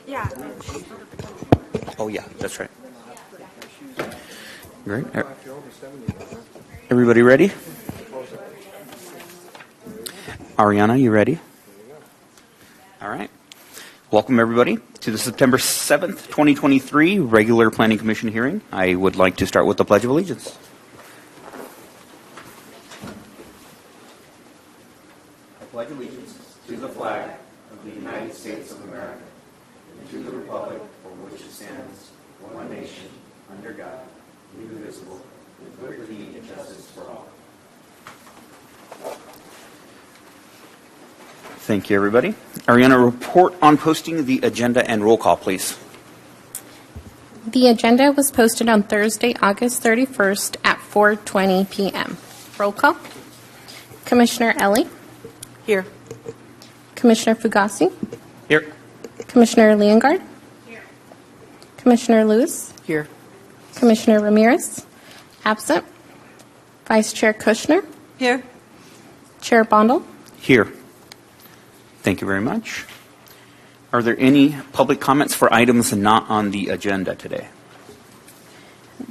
Yeah. Oh, yeah, that's right. Great. Everybody ready? Ariana, you ready? All right. Welcome, everybody, to the September 7th, 2023 regular Planning Commission hearing. I would like to start with the Pledge of Allegiance. I pledge allegiance to the flag of the United States of America and to the republic for which it stands, one nation, under God, indivisible, with liberty and justice for all. Thank you, everybody. Ariana, report on posting the agenda and roll call, please. The agenda was posted on Thursday, August 31st at 4:20 p.m. Roll call. Commissioner Ellie. Here. Commissioner Fugazi. Here. Commissioner Leongard. Here. Commissioner Lewis. Here. Commissioner Ramirez. Absent. Vice Chair Kushner. Here. Chair Bondel. Here. Thank you very much. Are there any public comments for items not on the agenda today?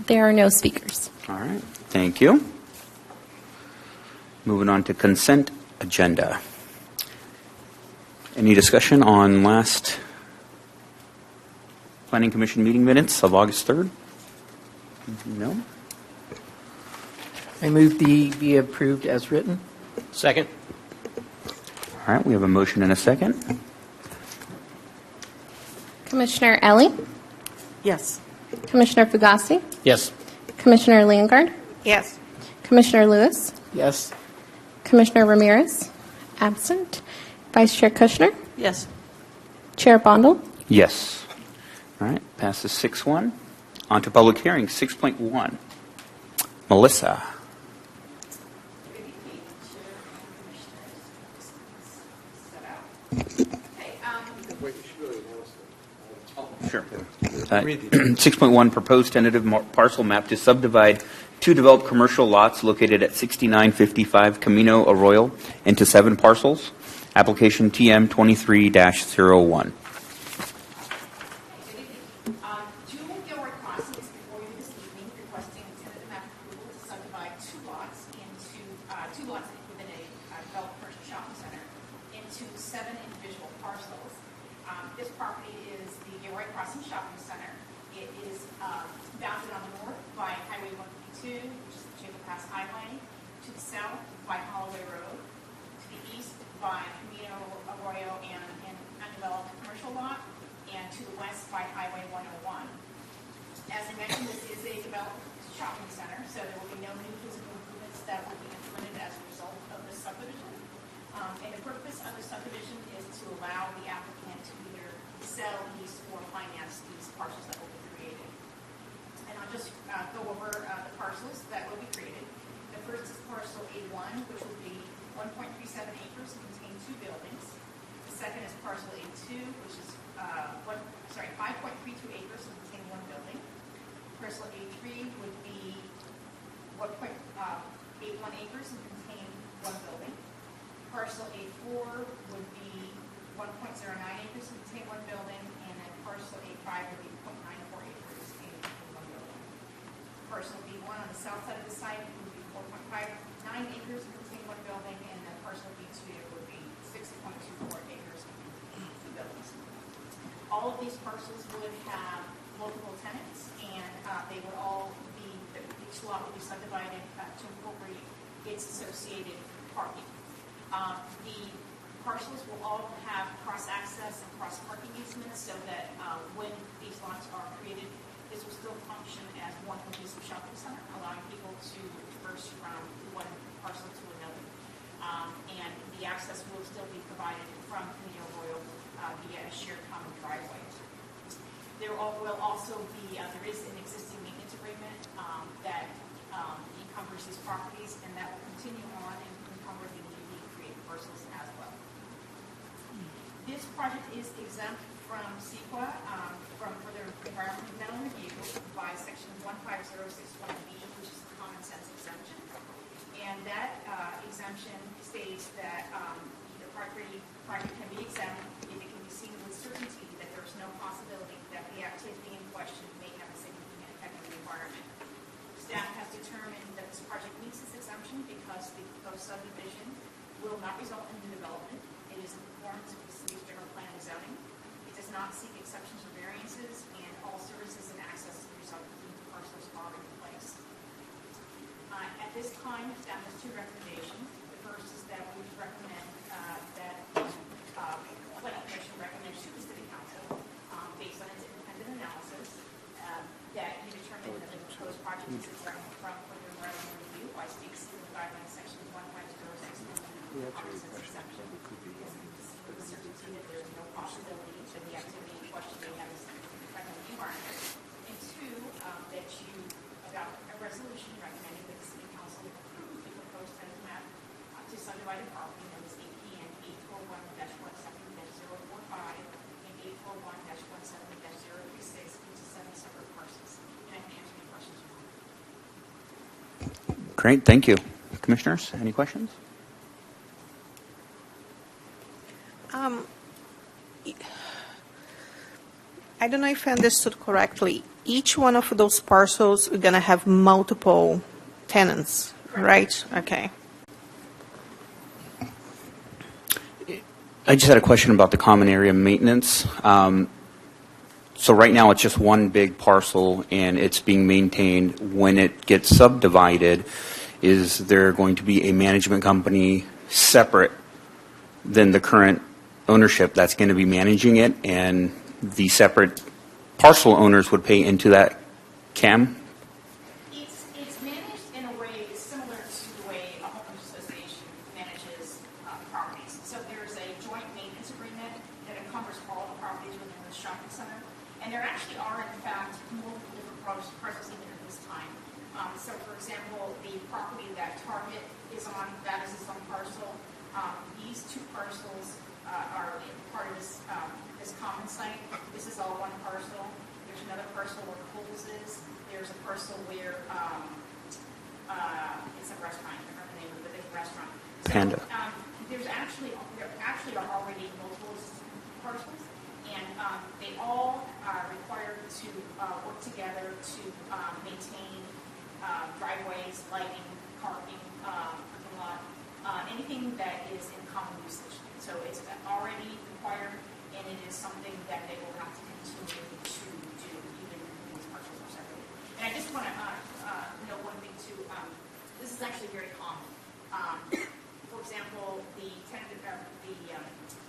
There are no speakers. All right. Thank you. Moving on to consent agenda. Any discussion on last Planning Commission meeting minutes of August 3rd? No? I move the be approved as written. Second. All right. We have a motion and a second. Commissioner Ellie. Yes. Commissioner Fugazi. Yes. Commissioner Leongard. Yes. Commissioner Lewis. Yes. Commissioner Ramirez. Absent. Vice Chair Kushner. Yes. Chair Bondel. Yes. All right. Passes 6-1. On to public hearing 6.1. Melissa. Sure. 6.1 proposed tentative parcel map to subdivide two developed commercial lots located at 6955 Camino Arroyo into 7 parcels. Application TM 23-01. Two Gilroy Crossing is before you this evening, requesting tentative map approval to subdivide two lots within a developed commercial shopping center into 7 individual parcels. This property is the Gilroy Crossing Shopping Center. It is bounded on the north by Highway 152, which is the Jacob Pass Highway, to the south by Holloway Road, to the east by Camino Arroyo and an undeveloped commercial lot, and to the west by Highway 101. As I mentioned, this is a developed shopping center, so there will be no new physical improvements that will be implemented as a result of this subdivision. And the purpose of the subdivision is to allow the applicant to either sell, lease, or finance these parcels that will be created. And I'll just go over the parcels that will be created. The first is parcel A1, which will be 1.37 acres and contain 2 buildings. The second is parcel A2, which is 5.32 acres and contain 1 building. Parcel A3 would be 1.81 acres and contain 1 building. Parcel A4 would be 1.09 acres and contain 1 building, and then parcel A5 would be 0.94 acres and 1 building. Parcel B1 on the south side of the site would be 4.59 acres and contain 1 building, and then parcel B2 would be 6.24 acres and 2 buildings. All of these parcels would have multiple tenants, and they would all be, each lot would be subdivided to incorporate its associated parking. The parcels will all have cross-access and cross-parking easements so that when these lots are created, this will still function as one cohesive shopping center, allowing people to traverse from one parcel to another. And the access will still be provided from Camino Arroyo via a shared common driveway. There will also be, there is an existing maintenance agreement that encumbers these properties, and that will continue on and encumber the newly created parcels as well. This project is exempt from CEQA for their environmental review by section 15061B, which is a common sense exemption. And that exemption states that the property can be exempt if it can be seen with certainty that there because the proposed subdivision will not result in new development. It is in conformance with the city's general plan and zoning. It does not seek exceptions or variances, and all services and access to the subdivision parcels are in place. At this time, staff has two recommendations. The first is that we recommend that Planning Commission recommends to the City Council, based on its independent analysis, that you determine that the proposed project is exempt from further environmental review by state civil guidelines sections 15061 and exemption. With the certainty that there is no possibility that the activity in question may have a significant effect on the environment. And two, that you adopt a resolution recommending that the City Council approve the proposed tenant map to subdivided property known as APN 841-17-045 and 841-17-036 into 7 separate parcels. And I can answer any questions you want. Great, thank you. Commissioners, any questions? I don't know if I understood correctly. Each one of those parcels are going to have multiple tenants, right? Okay. I just had a question about the common area maintenance. So right now, it's just one big parcel, and it's being maintained. When it gets subdivided, is there going to be a management company separate than the current ownership that's going to be managing it, and the separate parcel owners would pay into that CAM? It's managed in a way similar to the way a homeowners association manages properties. So there's a joint maintenance agreement that encumbers all the properties within the shopping center. And there actually are, in fact, multiple different parcels even at this time. So, for example, the property that Target is on, that is its own parcel. These two parcels are part of this common site. This is all one parcel. There's another parcel where Kohl's is. There's a parcel where it's a restaurant. I can't remember the name of it, but there's a restaurant. So, Panda. there actually are already multiple parcels, and they all are required to work together to maintain driveways, lighting, parking, parking lot, anything that is in common usage. So it's already required, and it is something that they will have to continue to do, even when these parcels are separated. And I just want to note one thing too. This is actually very common. For example, the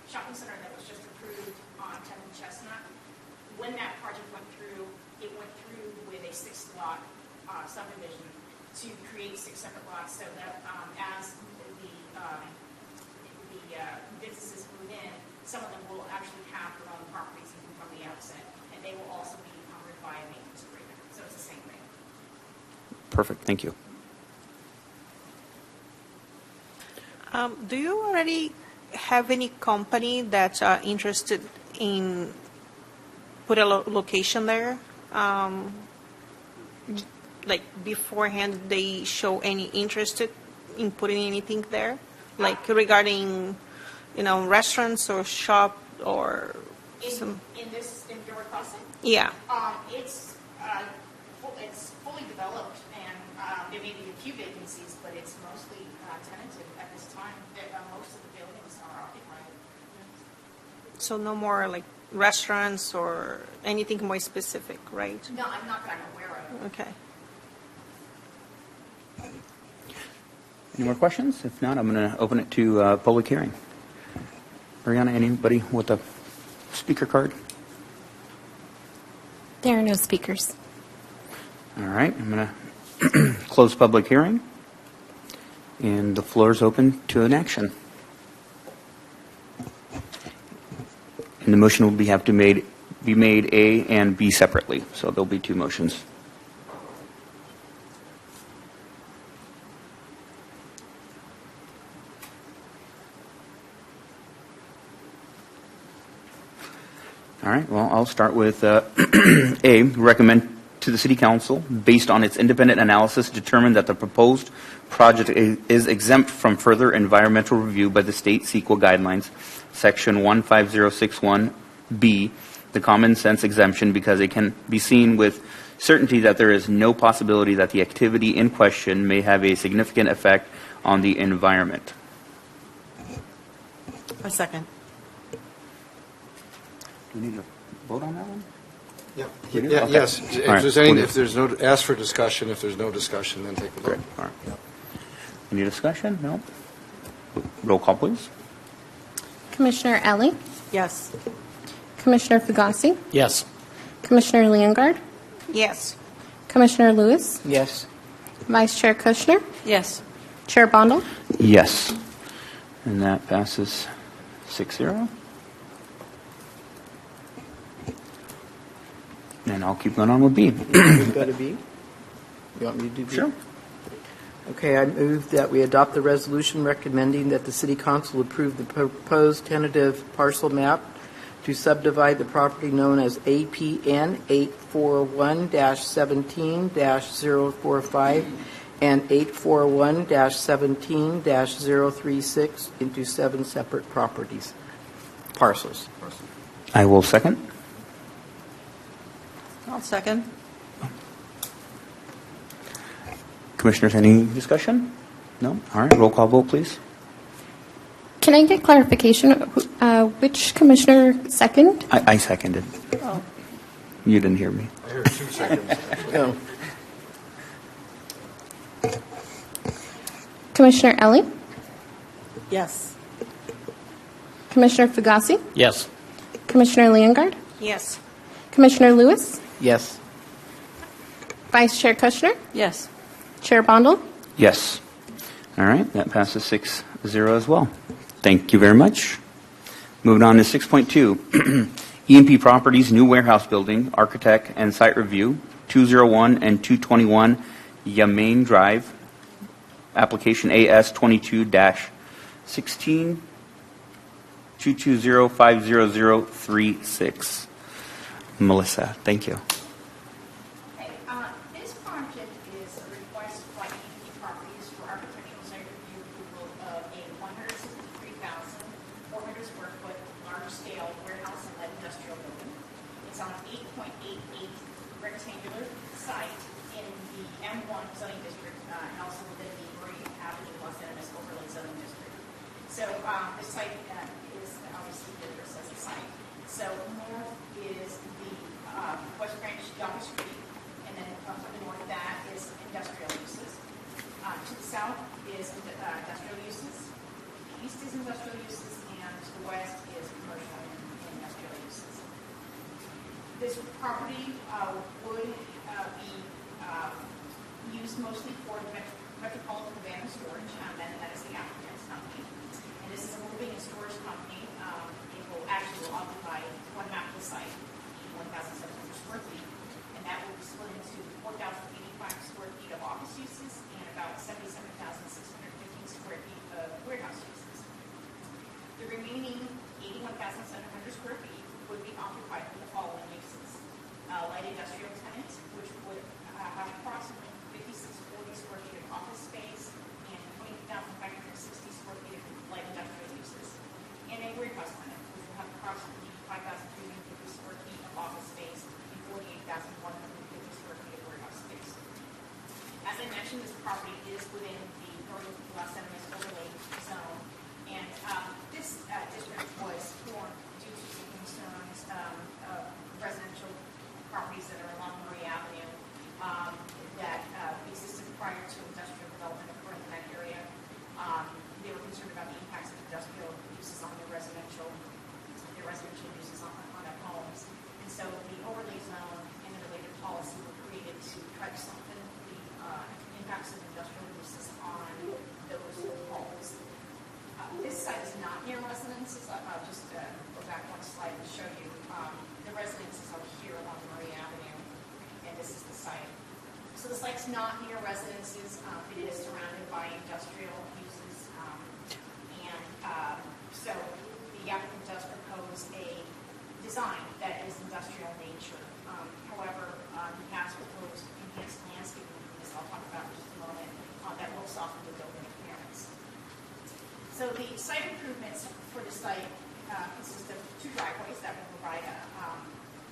shopping center that was just approved on 10th and Chestnut, when that project went through, it went through with a 6-lot subdivision to create 6 separate lots, so that as the businesses move in, some of them will actually have their own properties even from the outset, and they will also be encumbered by a maintenance agreement. So it's the same thing. Perfect, thank you. Do you already have any company that's interested in put a location there? Like beforehand, they show any interest in putting anything there, like regarding, restaurants or shop or some. In Gilbert Crossing? Yeah. It's fully developed, and there may be a few vacancies, but it's mostly tenanted at this time. Most of the buildings are occupied. So no more like restaurants or anything more specific, right? No, I'm not that I'm aware of. Okay. Any more questions? If not, I'm going to open it to public hearing. Mariana, anybody with a speaker card? There are no speakers. All right, I'm going to close public hearing, and the floor is open to an action. And the motion will have to be made A and B separately, so there'll be 2 motions. All right, well, I'll start with A, recommend to the City Council, based on its independent analysis, determine that the proposed project is exempt from further environmental review by the state CEQA guidelines, Section 15061B, the common sense exemption, because it can be seen with certainty that there is no possibility that the activity in question may have a significant effect on the environment. A second. Do we need to vote on that one? Yeah, We do? yeah, Okay. yes. All If right. there's any, if there's no, ask for discussion. If there's no discussion, then take a Great. vote. All right. Any discussion? No? Roll call, please. Commissioner Ellie, Yes. Commissioner Fugazi, Yes. Commissioner Leongard, Yes. Commissioner Lewis, Yes. Vice Chair Kushner, Yes. Chair Bondle. Yes. And that passes 6-0. And I'll keep going on with B. We've got a B? You want me to do B? Sure. Okay, I move that we adopt the resolution recommending that the City Council approve the proposed tentative parcel map to subdivide the property known as APN 841-17-045 and 841-17-036 into 7 separate parcels. I will second. I'll second. Commissioners, any discussion? No? All right, roll call vote, please. Can I get clarification? Which commissioner second? I seconded. You didn't hear me. I heard 2 seconds. No. Commissioner Ellie, Yes. Commissioner Fugazi, Yes. Commissioner Leongard, Yes. Commissioner Lewis, Yes. Vice Chair Kushner, Yes. Chair Bondle. Yes. All right, that passes 6-0 as well. Thank you very much. Moving on to 6.2, EMP Properties New Warehouse Building, Architect and Site Review, 201 and 221 Yamain Drive, application AS 22-16 220-50036. Melissa, thank you. Okay, this project is a request by EDP Properties for architectural site review approval of a 163,400 square foot large-scale warehouse and light industrial building. It's on an 8.88 rectangular site in the M1 zoning district, and also within the Murray Avenue Los Angeles overlay zoning district. So the site is obviously different as a site. So north is the West Branch Yonge Street, and then to the north of that is industrial uses. To the south is industrial uses, east is industrial uses, and to the west is commercial and industrial uses. This property would be used mostly for Metropolitan Van and Storage, and that is the applicant's company. And this is a moving and storage company. It will actually occupy 1/2 of the site, 1,700 square feet, and that will be split into 4,085 square feet of office uses and about 77,615 square feet of warehouse uses. The remaining 81,700 square feet would be occupied with the following uses. Light industrial tenants, which would have approximately 5,640 square feet of office space and 20,560 square feet of light industrial uses. And a warehouse tenant, which will have approximately 5,350 square feet of office space and 48,150 square feet of warehouse space. As I mentioned, this property is within the Northern Los Angeles overlay zone, and this district was formed due to some concerns of residential properties that are along Murray Avenue that existed prior to industrial development occurring in that area. They were concerned about the impacts of industrial uses on their residential uses on their homes. And so the overlay zone and the related policy were created to try to soften the impacts of industrial uses on those homes. This site is not near residences. I'll just go back one slide and show you. The residences are here along Murray Avenue, and this is the site. So the site's not near residences. It is surrounded by industrial uses, so the applicant does propose a design that is industrial in nature. However, he has proposed enhanced landscaping, as I'll talk about in just a moment, that will soften the building appearance. So the site improvements for the site consist of 2 driveways that will provide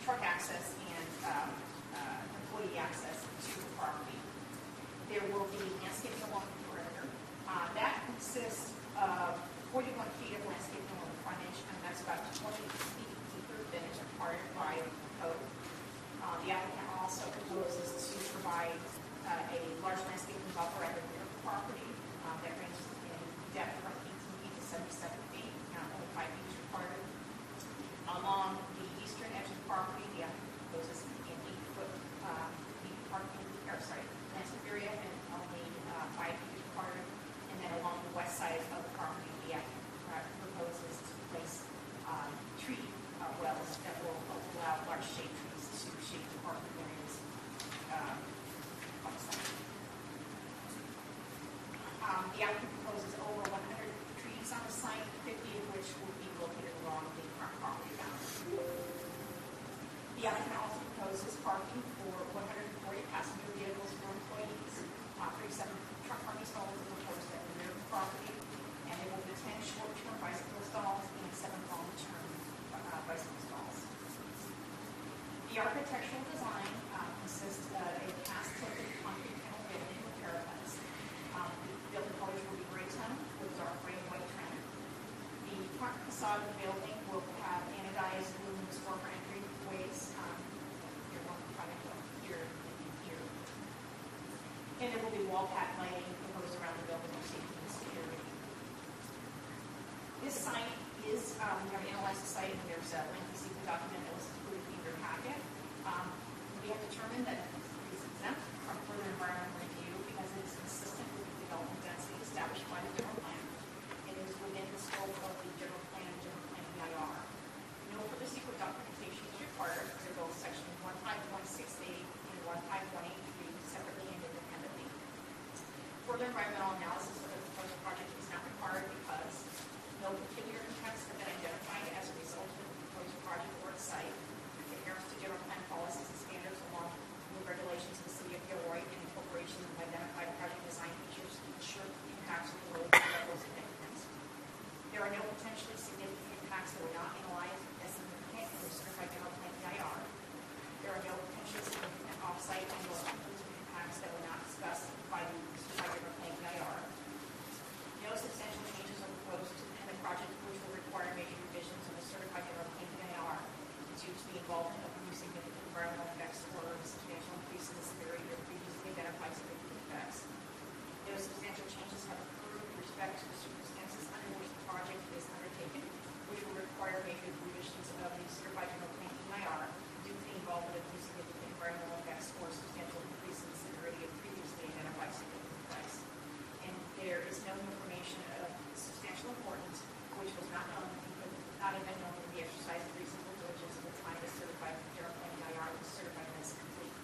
truck access and employee access to the property. There will be landscaping along the perimeter. That consists of 41 feet of landscaping on the frontage, and that's about 20 feet deeper than is required by code. The applicant also proposes to provide a large landscaping buffer at the rear of the property that ranges in depth from 18 feet to 77 feet, only 5 feet is required. Along the eastern edge of the property, the applicant proposes an 8-foot landscape area and only 5 feet is required. And then along the west side of the property, the applicant proposes to place tree wells that will allow large shade trees to shade the parking areas on the site. The applicant proposes over 100 trees on the site, 50 of which will be located along the front property boundary. The applicant also proposes parking for 140 passenger vehicles for employees. 37 truck parking stalls are proposed at the rear of the property, and there will be 10 short-term bicycle stalls and 7 long-term bicycle stalls. The architectural design consists of a cast-tilted concrete panel building with parapets. The building colors will be gray tone with dark gray and white trim. The front facade of the building will have anodized aluminum storefront entryways. Here, one front here and here. And there will be wall pack lighting proposed around the building for safety and security. This site is, we have analyzed the site, and there's a lengthy secret document that was included in your packet. We have determined that it is exempt from further environmental review because it is consistent with the development density established by the general plan. It is within the scope of the general plan and general plan EIR. No further secret documentation is required for both section 15168 and 15183 separately and independently. Further environmental analysis of the proposed project is not required because no particular impacts have been identified as a result of the proposed project or its site. Adherence to general plan policies and standards along with regulations of the City of Gilroy and incorporation of identified project design features to ensure the impacts of the road level significance. There are no potentially significant impacts that were not analyzed as significant in the certified general plan EIR. There are no potentially significant off-site and or inclusive impacts that were not discussed by the certified general plan EIR. No substantial changes are proposed in the project which will require major revisions of the certified general plan EIR due to the involvement of new significant environmental effects or a substantial increase in the severity of previously identified significant effects. No substantial changes have occurred with respect to the circumstances under which the project is undertaken, which will require major revisions of the certified general plan EIR due to the involvement of new significant environmental effects or a substantial increase in the severity of previously identified significant effects. And there is no information of substantial importance which was not known and could not have been known in the exercise of reasonable diligence at the time the certified general plan EIR was certified as complete.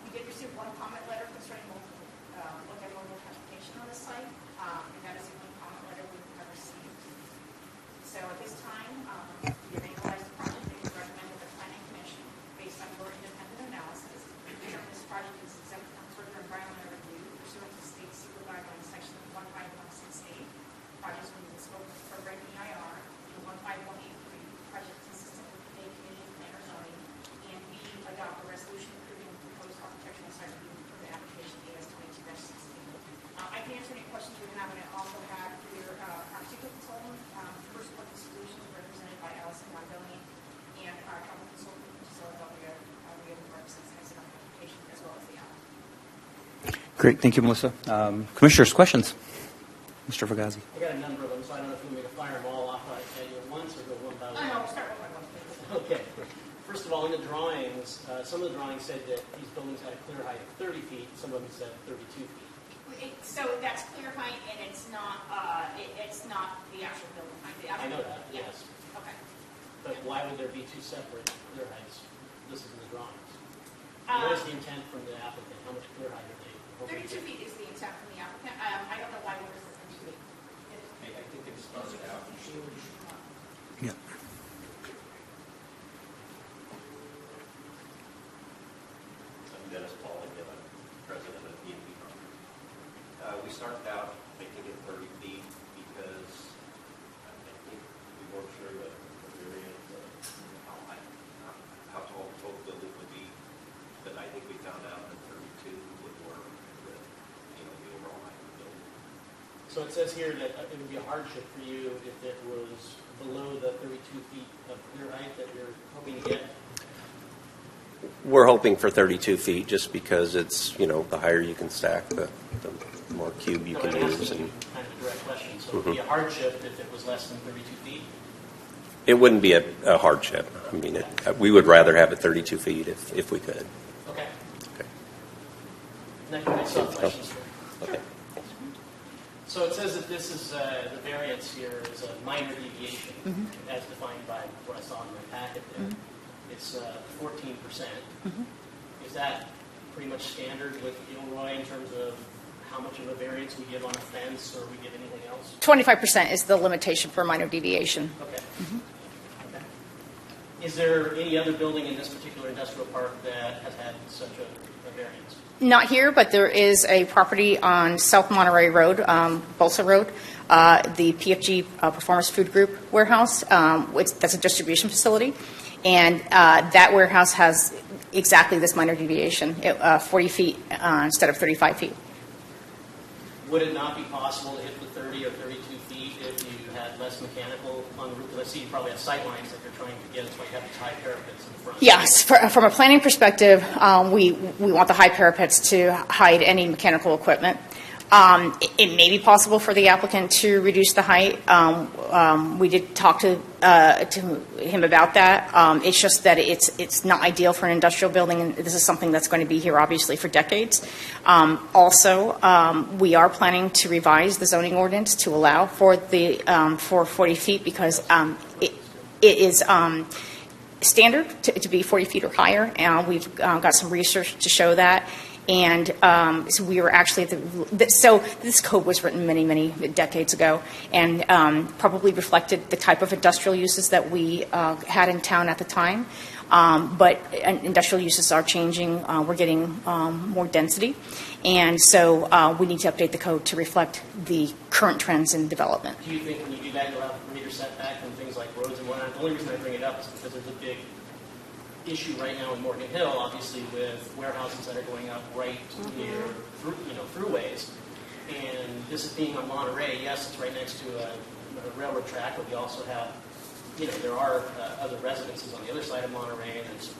We did receive one comment letter concerning multimodal transportation on the site, and that is the only comment letter we have received. So at this time, we have analyzed the project and we recommend that the Planning Commission, based on your independent analysis, determine this project is exempt from further environmental review pursuant to state secret guidelines section 15168, projects within the scope of the program EIR, and 15183, projects consistent with the Bay Community Planner zoning, and B, adopt a resolution approving the proposed architectural site review for the application AS 22-16. I can answer any questions you have, and I also have your architectural consultant, First Point Solutions, represented by Allison Mondoni, and our travel consultant, Gisela Delria, we have represents Hexagon Application, as well as the applicant. Great. Thank you, Melissa. Commissioners, questions? Mr. Fugazi. I got a number of them, so I don't know if you want me to fire them all off at you at once or go one by one. No, we'll start one by one, please. Okay. First of all, in the drawings, some of the drawings said that these buildings had a clear height of 30 feet. Some of them said 32 feet. So that's clear height, and it's not the actual building height. I know that, Yeah. yes. Okay. But why would there be two separate clear heights listed in the drawings? What is the intent from the applicant? How much clear height are they hoping 32 to feet is the intent from the applicant. I don't know why we're listing 32 feet. I think they started out. Yeah. I'm Dennis Paul, again, I'm president of BNP. We started out making it 30 feet because I think we worked through a variant of how tall the whole building would be, but I think we found out that 32 would work with, the overall height of the building. So it says here that it would be a hardship for you if it was below the 32 feet of clear height that you're hoping to get? We're hoping for 32 feet just because it's, the higher you can stack, the more cube you No, can I'm asking use. you And kind of a direct question. So it would be a hardship if it was less than 32 feet? it wouldn't be a hardship. I mean, we would rather have it 32 feet if we could. Okay. Okay. Next, I still have questions. Okay. So it says that this is, the variance here is a minor deviation, as defined by what I saw in my packet there. It's 14%. Is that pretty much standard with Gilroy in terms of how much of a variance we give on a fence or we give anything else? 25% is the limitation for minor deviation. Okay. Okay. Is there any other building in this particular industrial park that has had such a variance? Not here, but there is a property on South Monterey Road, Bolsa Road, the PFG Performance Food Group warehouse. That's a distribution facility. And that warehouse has exactly this minor deviation, 40 feet instead of 35 feet. Would it not be possible to hit the 30 or 32 feet if you had less mechanical on the roof? Because I see you probably have sight lines that you're trying to get. It's why you have these high parapets in the front. Yes, from a planning perspective, we want the high parapets to hide any mechanical equipment. It may be possible for the applicant to reduce the height. We did talk to him about that. It's just that it's not ideal for an industrial building, and this is something that's going to be here obviously for decades. Also, we are planning to revise the zoning ordinance to allow for the for 40 feet because it is standard to be 40 feet or higher, and we've got some research to show that. And so we were actually so this code was written many, many decades ago, and probably reflected the type of industrial uses that we had in town at the time. But industrial uses are changing. We're getting more density, and so we need to update the code to reflect the current trends in development. Do you think when you do that, you'll have a greater setback from things like roads and whatnot? The only reason I bring it up is because there's a big issue right now in Morgan Hill, obviously, with warehouses that are going up right near throughways. And this is being on Monterey. Yes, it's right next to a railroad track, but we also have, there are other residences on the other side of Monterey, and there's,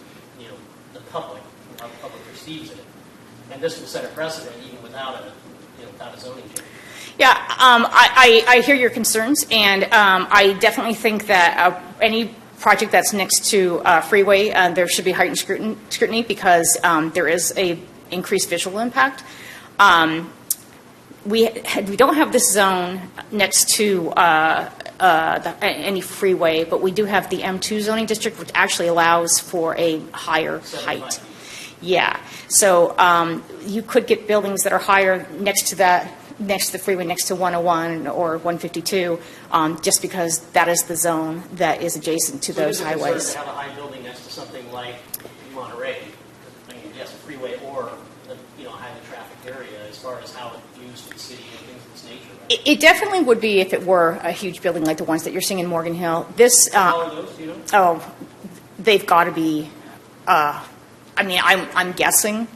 the public, how the public perceives it. And this will set a precedent even without a zoning change. Yeah, I hear your concerns, and I definitely think that any project that's next to freeway, there should be heightened scrutiny because there is a increased visual impact. We don't have this zone next to any freeway, but we do have the M2 zoning district, which actually allows for a higher height. Yeah, so you could get buildings that are higher next to the freeway, next to 101 or 152, just because that is the zone that is adjacent to those highways. So to have a high building next to something like Monterey, I mean, yes, a freeway or a highly trafficked area, as far as how it's used for the city and things of this nature. Right? It definitely would be if it were a huge building like the ones that you're seeing in Morgan Hill. This, How are those? Do you know? they've got to be. I'm guessing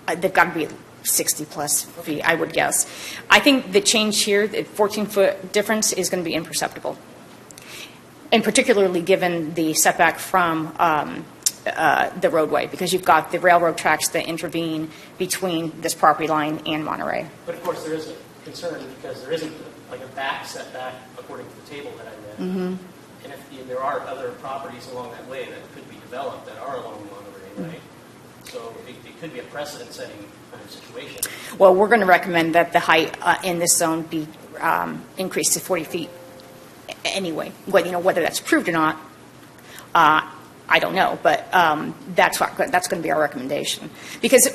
they've got to be 60 plus feet, I would guess. I think the change here, the 14-foot difference, is going to be imperceptible, and particularly given the setback from the roadway, because you've got the railroad tracks that intervene between this property line and Monterey. But of course, there is a concern because there isn't a back setback according to the table that I read. And if there are other properties along that way that could be developed that are along Monterey, right? So it could be a precedent-setting kind of situation. Well, we're going to recommend that the height in this zone be increased to 40 feet anyway. Whether that's approved or not, I don't know, but that's going to be our recommendation. Because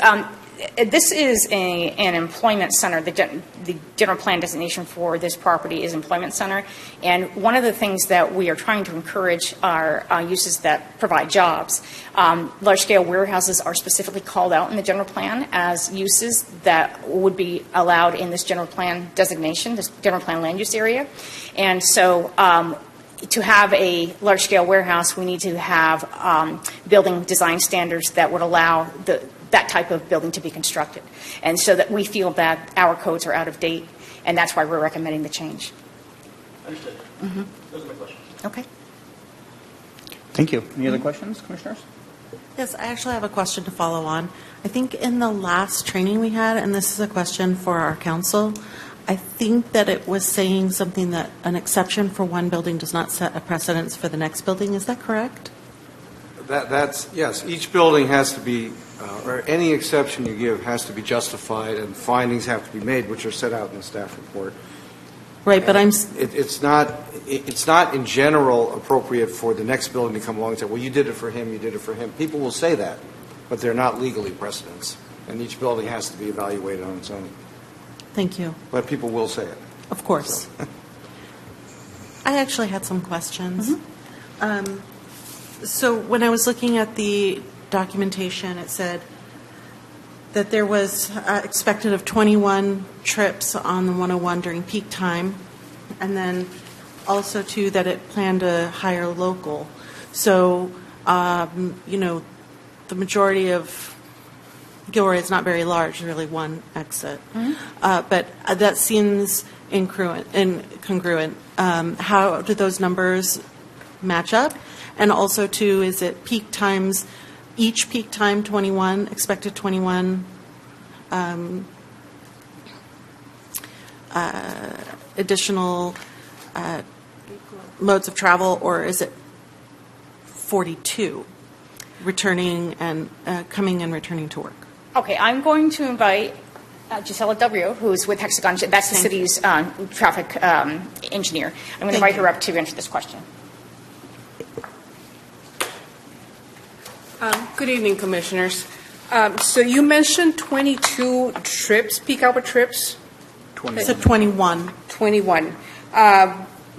this is an employment center. The general plan designation for this property is employment center. And one of the things that we are trying to encourage are uses that provide jobs. Large-scale warehouses are specifically called out in the general plan as uses that would be allowed in this general plan designation, this general plan land use area. And so to have a large-scale warehouse, we need to have building design standards that would allow that type of building to be constructed. And so that we feel that our codes are out of date and that's why we're recommending the change. Understood. Those are my questions. Okay. Thank you. Any other questions, commissioners? Yes, I actually have a question to follow on. I think in the last training we had, and this is a question for our council, I think that it was saying something that an exception for one building does not set a precedence for the next building. Is that correct? That's, yes, each building has to be, or any exception you give has to be justified, and findings have to be made, which are set out in the staff report. Right, but I'm, It's not in general appropriate for the next building to come along and say, well, you did it for him, you did it for him. People will say that, but they're not legally precedents, and each building has to be evaluated on its own. thank you. But people will say it. Of course. I actually had some questions. So when I was looking at the documentation, it said that there was expected of 21 trips on the 101 during peak time, and then also, too, that it planned to hire local. So, the majority of Gilroy is not very large, really one exit. But that seems incongruent. How do those numbers match up? And also, too, is it peak times, each peak time 21, expected 21 additional modes of travel, or is it 42 returning and coming and returning to work? Okay, I'm going to invite Gisela Del Rio, who's with Hexagon. That's the city's traffic engineer. I'm going to invite her up to answer this question. Good evening, Commissioners. So you mentioned 22 trips, peak hour trips? It's a 21. 21.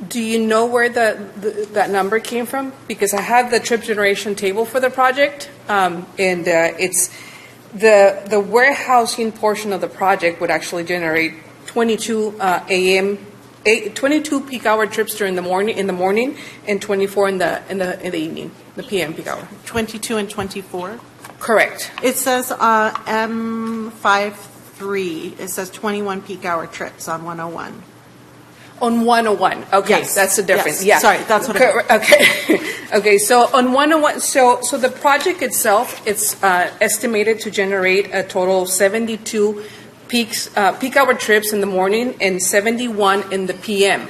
Do you know where that number came from? Because I have the trip generation table for the project, and it's the warehousing portion of the project would actually generate 22 22 peak hour trips during the morning, and 24 in the evening, the PM peak hour. 22 and 24? Correct. It says M53, it says 21 peak hour trips on 101. On 101, okay, Yes. that's the difference. Yes. Yeah, Sorry, that's what I Okay, okay. So on 101, so the project itself, it's estimated to generate a total of 72 peak hour trips in the morning and 71 in the PM.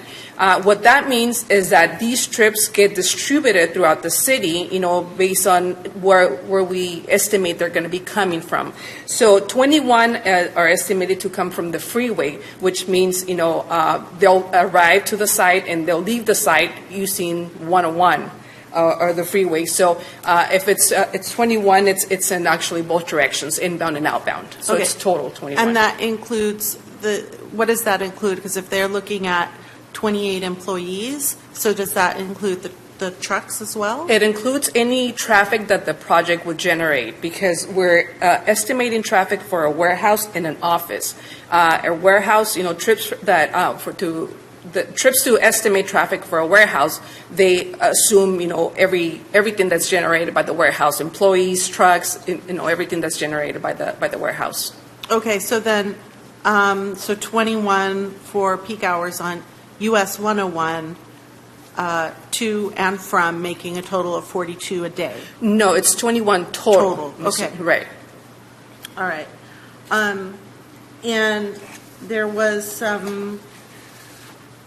What that means is that these trips get distributed throughout the city, based on where we estimate they're going to be coming from. So 21 are estimated to come from the freeway, which means, they'll arrive to the site and they'll leave the site using 101 or the freeway. So if it's 21, it's in actually both directions, inbound and outbound. So Okay. it's total 21. And that includes what does that include? Because if they're looking at 28 employees, so does that include the trucks as well? It includes any traffic that the project would generate, because we're estimating traffic for a warehouse and an office. A warehouse, trips that the trips to estimate traffic for a warehouse, they assume everything that's generated by the warehouse, employees, trucks, everything that's generated by the warehouse. Okay, so then, so 21 for peak hours on US 101, to and from, making a total of 42 a day. No, it's 21 total. Okay. Right. All right. And there was some,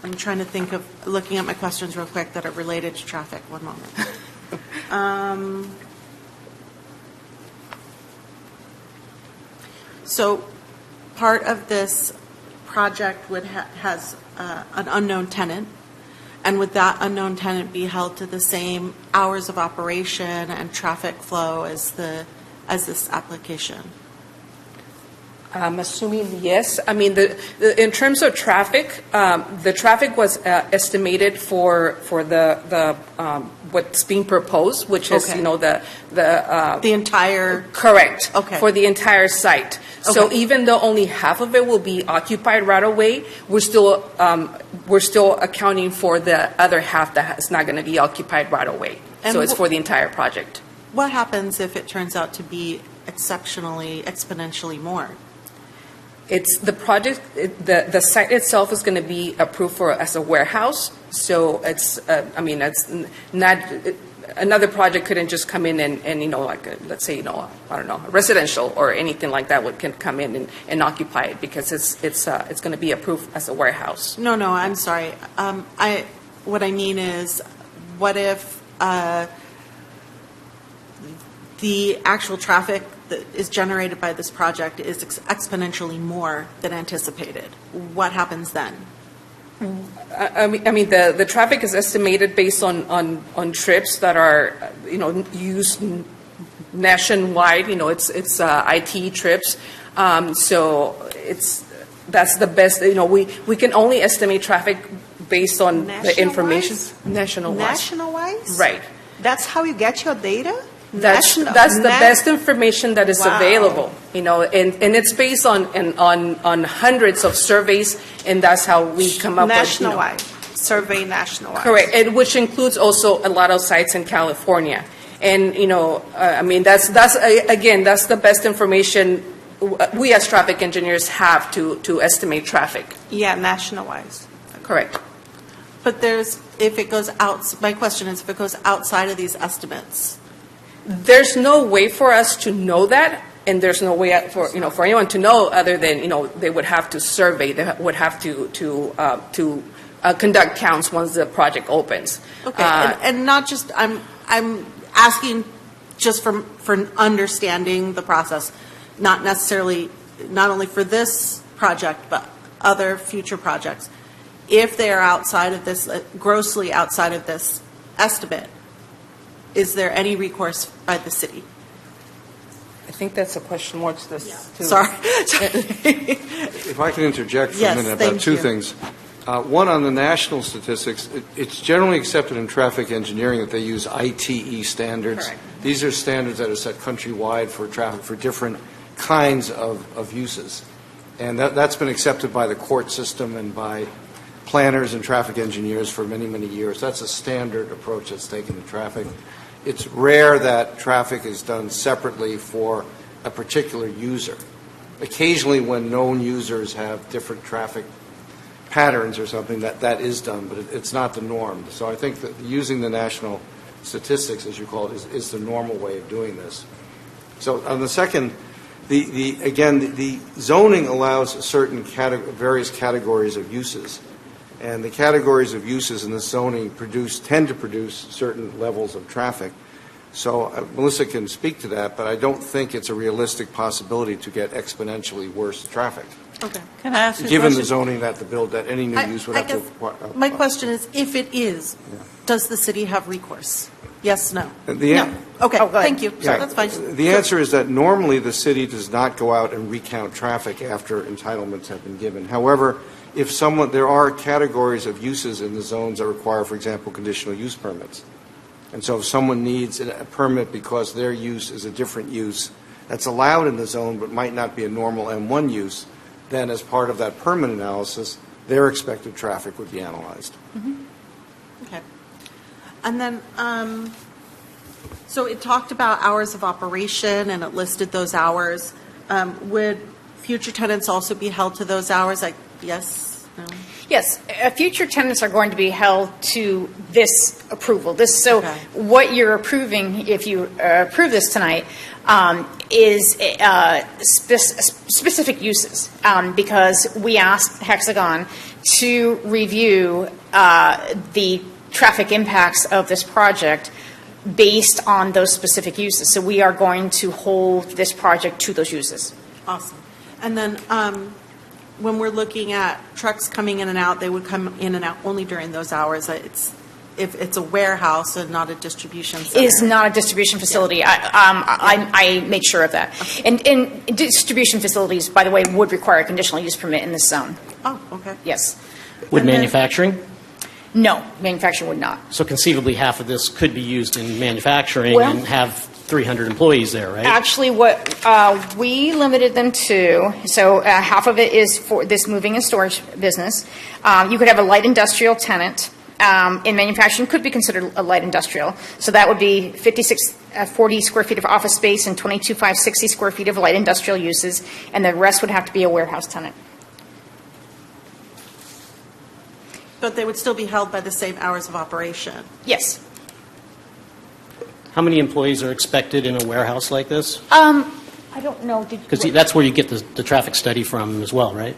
I'm trying to think of, looking at my questions real quick that are related to traffic. One moment. So part of this project has an unknown tenant, and would that unknown tenant be held to the same hours of operation and traffic flow as this application? I'm assuming yes. I mean, in terms of traffic, the traffic was estimated for the what's being proposed, which is Okay. the entire. correct. Okay. For the entire site. So Okay. even though only half of it will be occupied right away, we're still accounting for the other half that is not going to be occupied right away. And So it's for the entire project. What happens if it turns out to be exponentially more? It's the project, the site itself is going to be approved for as a warehouse. So it's, it's not, another project couldn't just come in and let's say, I don't know, residential or anything like that can come in and occupy it because it's going to be approved as a warehouse. No, I'm sorry. What I mean is, what if the actual traffic that is generated by this project is exponentially more than anticipated? What happens then? The traffic is estimated based on trips that are, used nationwide. It's IT trips. So that's the best. We can only estimate traffic based on the information. National-wise? National-wise? Right. That's how you get your data? That's the best information that is available, and it's based on hundreds of surveys, and that's how we come up nationwide. Survey nationwide. Correct, and which includes also a lot of sites in California, and that's the best information we as traffic engineers have to estimate traffic. Yeah, national-wise. Correct. But my question is, if it goes outside of these estimates. There's no way for us to know that, and there's no way for anyone to know other than they would have to survey, they would have to conduct counts once the project opens. Okay, and not just I'm asking just for understanding the process, not only for this project but other future projects. If they are outside of this, grossly outside of this estimate, is there any recourse by the city? I think that's a question more to this. Yeah. Sorry. If I can interject for a minute about two things. One, on the national statistics, it's generally accepted in traffic engineering that they use ITE standards. Correct. These are standards that are set countrywide for traffic for different kinds of uses. And that's been accepted by the court system and by planners and traffic engineers for many, many years. That's a standard approach that's taken to traffic. It's rare that traffic is done separately for a particular user. Occasionally, when known users have different traffic patterns or something, that is done, but it's not the norm. So I think that using the national statistics, as you call it, is the normal way of doing this. So on the second, the zoning allows certain various categories of uses. And the categories of uses in the zoning tend to produce certain levels of traffic. So Melissa can speak to that, but I don't think it's a realistic possibility to get exponentially worse traffic. Okay. Can I ask you a Given question? the zoning that any new use would have to... My question is, if it is, does the city have recourse? Yes, no? No. Okay, thank you. Yeah. That's fine. The answer is that normally the city does not go out and recount traffic after entitlements have been given. However, there are categories of uses in the zones that require, for example, conditional use permits. And so if someone needs a permit because their use is a different use that's allowed in the zone but might not be a normal M1 use, then as part of that permit analysis, their expected traffic would be analyzed. Mm-hmm. Okay. And then, so it talked about hours of operation and it listed those hours. Would future tenants also be held to those hours? Yes? No? Yes, future tenants are going to be held to this approval. Okay. What you're approving, if you approve this tonight, is specific uses, because we asked Hexagon to review the traffic impacts of this project based on those specific uses. So we are going to hold this project to those uses. Awesome. And then when we're looking at trucks coming in and out, they would come in and out only during those hours. If it's a warehouse and not a distribution center. It is not a distribution facility. Yeah. I made sure of that. Okay. And distribution facilities, by the way, would require a conditional use permit in this zone. Oh, okay. Yes. Would manufacturing? No, manufacturing would not. So conceivably, half of this could be used in manufacturing and have 300 employees there, right? Actually, what we limited them to, so half of it is for this moving and storage business. You could have a light industrial tenant. In manufacturing could be considered a light industrial. So that would be 56 40 square feet of office space and 22,560 square feet of light industrial uses, and the rest would have to be a warehouse tenant. But they would still be held by the same hours of operation. Yes. How many employees are expected in a warehouse like this? I don't know. Because that's where you get the traffic study from as well, right?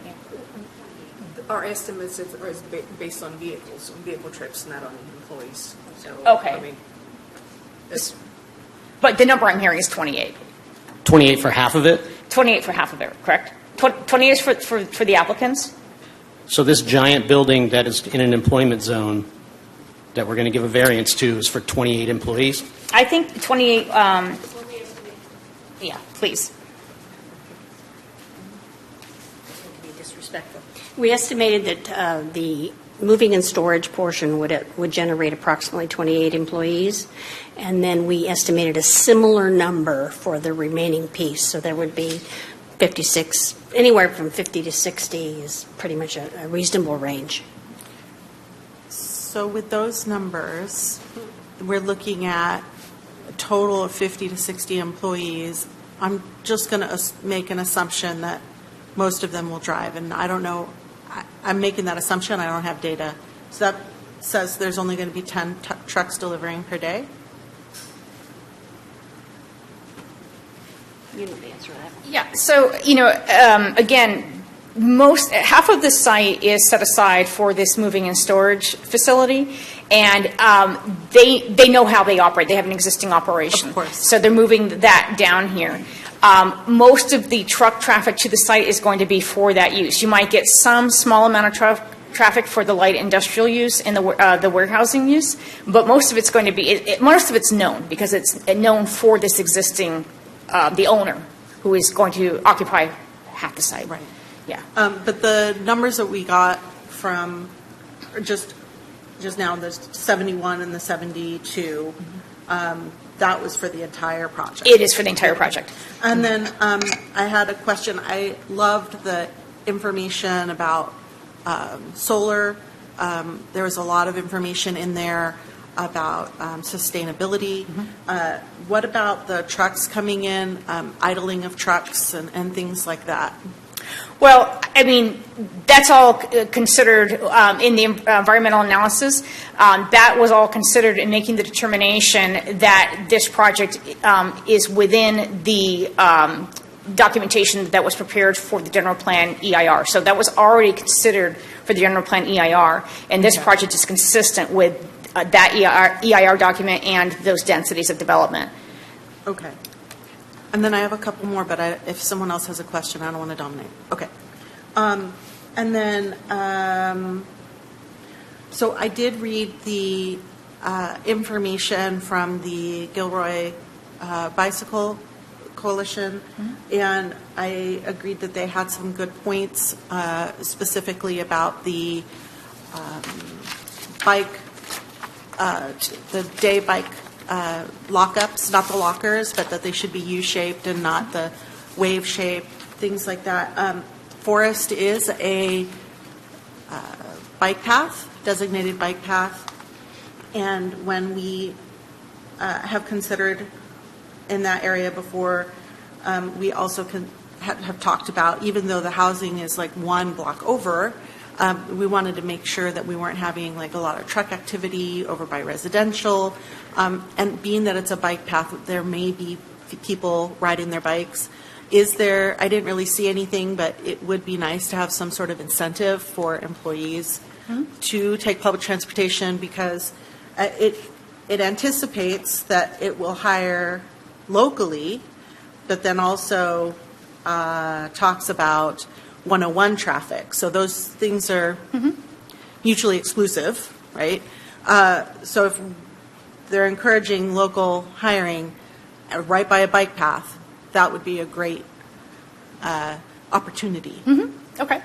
Our estimates is based on vehicles, on vehicle trips, not on employees. So, Okay. I mean, But the number I'm hearing is 28. 28 for half of it? 28 for half of it, correct? 28 is for the applicants? So this giant building that is in an employment zone that we're going to give a variance to is for 28 employees? I think 28, yeah, please. To be disrespectful. We estimated that the moving and storage portion would generate approximately 28 employees, and then we estimated a similar number for the remaining piece. So there would be 56, anywhere from 50 to 60 is pretty much a reasonable range. So with those numbers, we're looking at a total of 50 to 60 employees. I'm just going to make an assumption that most of them will drive, and I don't know. I'm making that assumption. I don't have data. So that says there's only going to be 10 trucks delivering per day? You know the answer to that. Yeah, so, again, half of the site is set aside for this moving and storage facility, and they know how they operate. They have an existing operation. Of course. So they're moving that down here. Most of the truck traffic to the site is going to be for that use. You might get some small amount of traffic for the light industrial use and the warehousing use, but most of it's going to be, most of it's known because it's known for this existing, the owner who is going to occupy half the site. Right. Yeah. But the numbers that we got from just now, the 71 and the 72, that was for the entire project. It is for the entire project. And then I had a question. I loved the information about solar. There was a lot of information in there about sustainability. What about the trucks coming in, idling of trucks and things like that? Well, I mean, that's all considered in the environmental analysis. That was all considered in making the determination that this project is within the documentation that was prepared for the general plan EIR. So that was already considered for the general plan EIR, and this project is consistent with that EIR document and those densities of development. Okay. And then I have a couple more, but if someone else has a question, I don't want to dominate. Okay. And then, so I did read the information from the Gilroy Bicycle Coalition, and I agreed that they had some good points, specifically about the the day bike lockups, not the lockers, but that they should be U-shaped and not the wave-shaped, things like that. Forest is a bike path, designated bike path, and when we have considered in that area before, we also have talked about, even though the housing is like one block over, we wanted to make sure that we weren't having like a lot of truck activity over by residential, and being that it's a bike path, there may be people riding their bikes. I didn't really see anything, but it would be nice to have some sort of incentive for employees to take public transportation, because it anticipates that it will hire locally, but then also talks about 101 traffic. So those things are mutually exclusive, right? So if they're encouraging local hiring right by a bike path, that would be a great opportunity. Okay.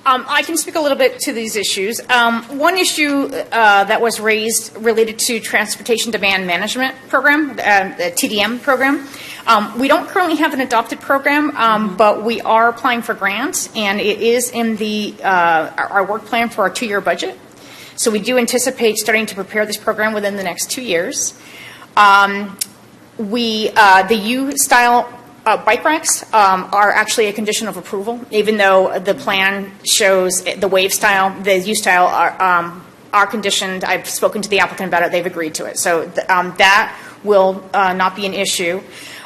I can speak a little bit to these issues. One issue that was raised related to Transportation Demand Management Program, the TDM program. We don't currently have an adopted program, but we are applying for grants, and it is in our work plan for our 2-year budget. So we do anticipate starting to prepare this program within the next 2 years. The U-style bike racks are actually a condition of approval, even though the plan shows the wave style, the U-style are conditioned. I've spoken to the applicant about it. They've agreed to it. So that will not be an issue.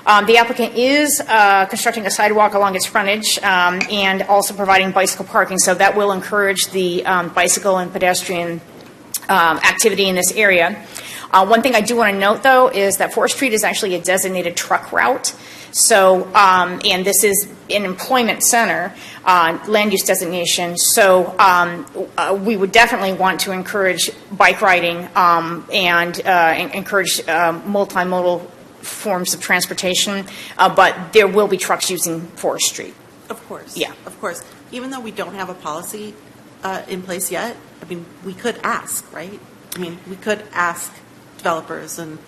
The applicant is constructing a sidewalk along its frontage and also providing bicycle parking, so that will encourage the bicycle and pedestrian activity in this area. One thing I do want to note, though, is that 4th Street is actually a designated truck route. So, and this is an employment center, land use designation. So we would definitely want to encourage bike riding and encourage multimodal forms of transportation. But there will be trucks using 4th Street. Of course. Yeah. Of course. Even though we don't have a policy in place yet, I mean, we could ask, right? I mean, we could ask developers and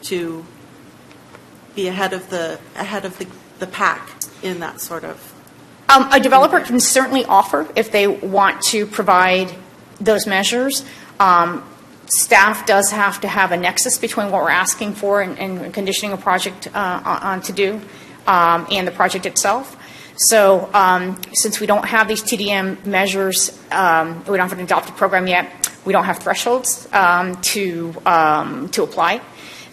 to be ahead of the pack in that sort of. A developer can certainly offer if they want to provide those measures. Staff does have to have a nexus between what we're asking for and conditioning a project on to do and the project itself. So since we don't have these TDM measures, we don't have an adopted program yet, we don't have thresholds to apply.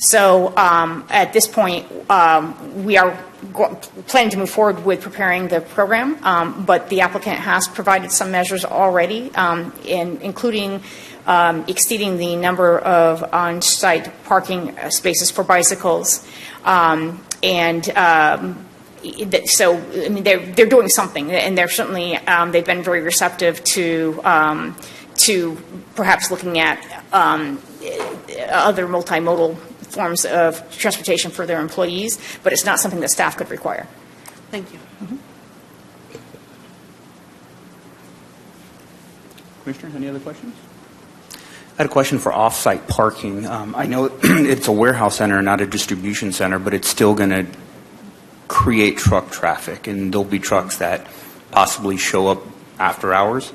So at this point, we are planning to move forward with preparing the program, but the applicant has provided some measures already, including exceeding the number of on-site parking spaces for bicycles. So, I mean, they're doing something, and they're certainly they've been very receptive to perhaps looking at other multimodal forms of transportation for their employees, but it's not something that staff could require. Thank you. Mm-hmm. Commissioners, any other questions? I had a question for off-site parking. I know it's a warehouse center, not a distribution center, but it's still going to create truck traffic, and there'll be trucks that possibly show up after hours.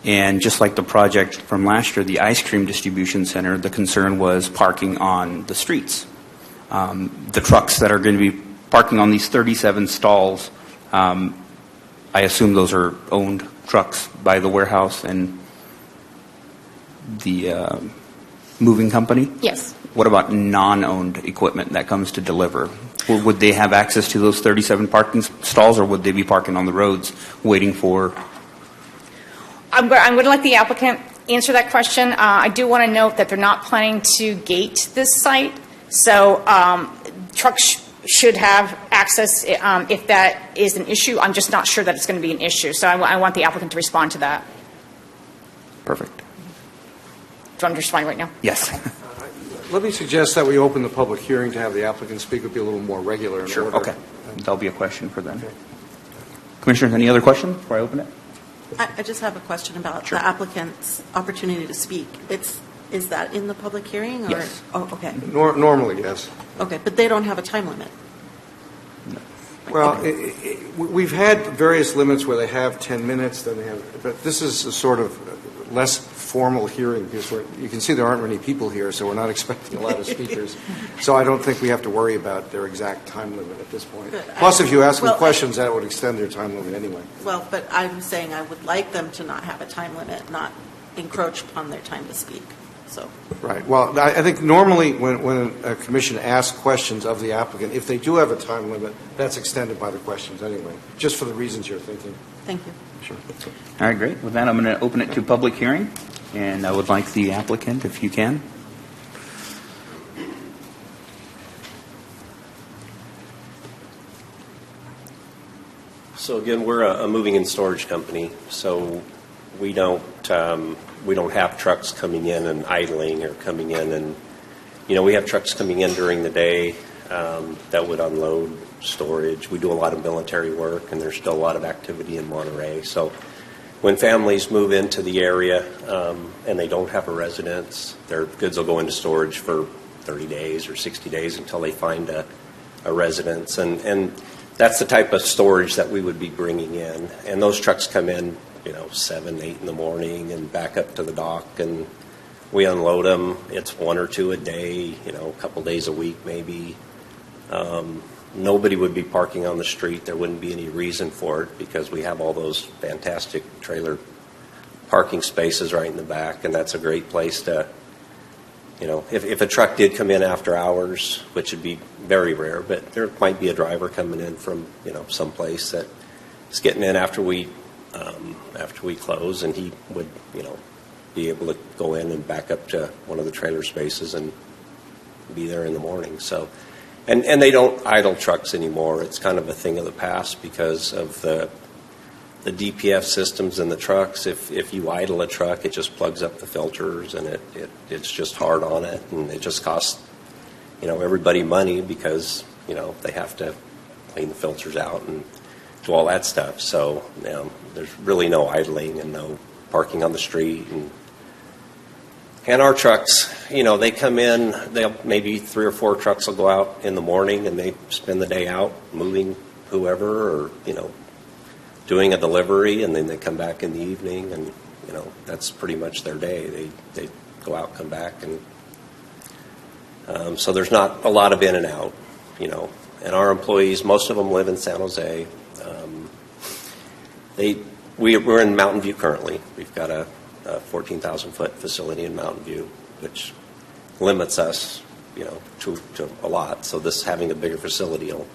And just like the project from last year, the ice cream distribution center, the concern was parking on the streets. The trucks that are going to be parking on these 37 stalls, I assume those are owned trucks by the warehouse and the moving company? Yes. What about non-owned equipment that comes to deliver? Would they have access to those 37 parking stalls, or would they be parking on the roads waiting for? I'm going to let the applicant answer that question. I do want to note that they're not planning to gate this site, so trucks should have access if that is an issue. I'm just not sure that it's going to be an issue, so I want the applicant to respond to that. Perfect. Do you want to respond right now? Yes. Let me suggest that we open the public hearing to have the applicant speak. Would be a little more regular. Sure. Order. Okay. That'll be a question for them. Okay. Commissioners, any other questions before I open it? I just have a question about Sure. the applicant's opportunity to speak. Is that in the public hearing? Or? Yes. Oh, okay. Normally, yes. Okay, but they don't have a time limit. Well, we've had various limits where they have 10 minutes, then they have, but this is a sort of less formal hearing because you can see there aren't many people here, so we're not expecting a lot of speakers. So I don't think we have to worry about their exact time limit at this point. Good. Plus, if you ask them Well, questions, that would extend their time limit anyway. Well, but I'm saying I would like them to not have a time limit, not encroach upon their time to speak. So. Right. Well, I think normally when a commission asks questions of the applicant, if they do have a time limit, that's extended by the questions anyway, just for the reasons you're thinking. Thank you. Sure. All right, great. With that, I'm going to open it to public hearing, and I would like the applicant, if you can. So again, we're a moving and storage company, so we don't have trucks coming in and idling or coming in and, we have trucks coming in during the day that would unload storage. We do a lot of military work, and there's still a lot of activity in Monterey. So when families move into the area and they don't have a residence, their goods will go into storage for 30 days or 60 days until they find a residence. And that's the type of storage that we would be bringing in. And those trucks come in, 7, 8 in the morning and back up to the dock. And We unload them. It's 1 or 2 a day, you know, a couple days a week maybe. Nobody would be parking on the street. There wouldn't be any reason for it because we have all those fantastic trailer parking spaces right in the back, and that's a great place to, you know, if a truck did come in after hours, which would be very rare, but there might be a driver coming in from, you know, someplace that is getting in after we close, and he would, you know, be able to go in and back up to one of the trailer spaces and be there in the morning. So, and they don't idle trucks anymore. It's kind of a thing of the past because of the DPF systems in the trucks. If you idle a truck, it just plugs up the filters, and it's just hard on it, and it just costs, you know, everybody money because, you know, they have to clean the filters out and do all that stuff. So, you know, there's really no idling and no parking on the street. And our trucks, you know, they come in, they'll maybe 3 or 4 trucks will go out in the morning and they spend the day out moving whoever or, you know, doing a delivery, and then they come back in the evening, and, you know, that's pretty much their day. They go out, come back, and so there's not a lot of in and out, you know. And our employees, most of them live in San Jose. We're in Mountain View currently. We've got a 14,000-foot facility in Mountain View, which limits us, you know, to a lot. So this having a bigger facility will,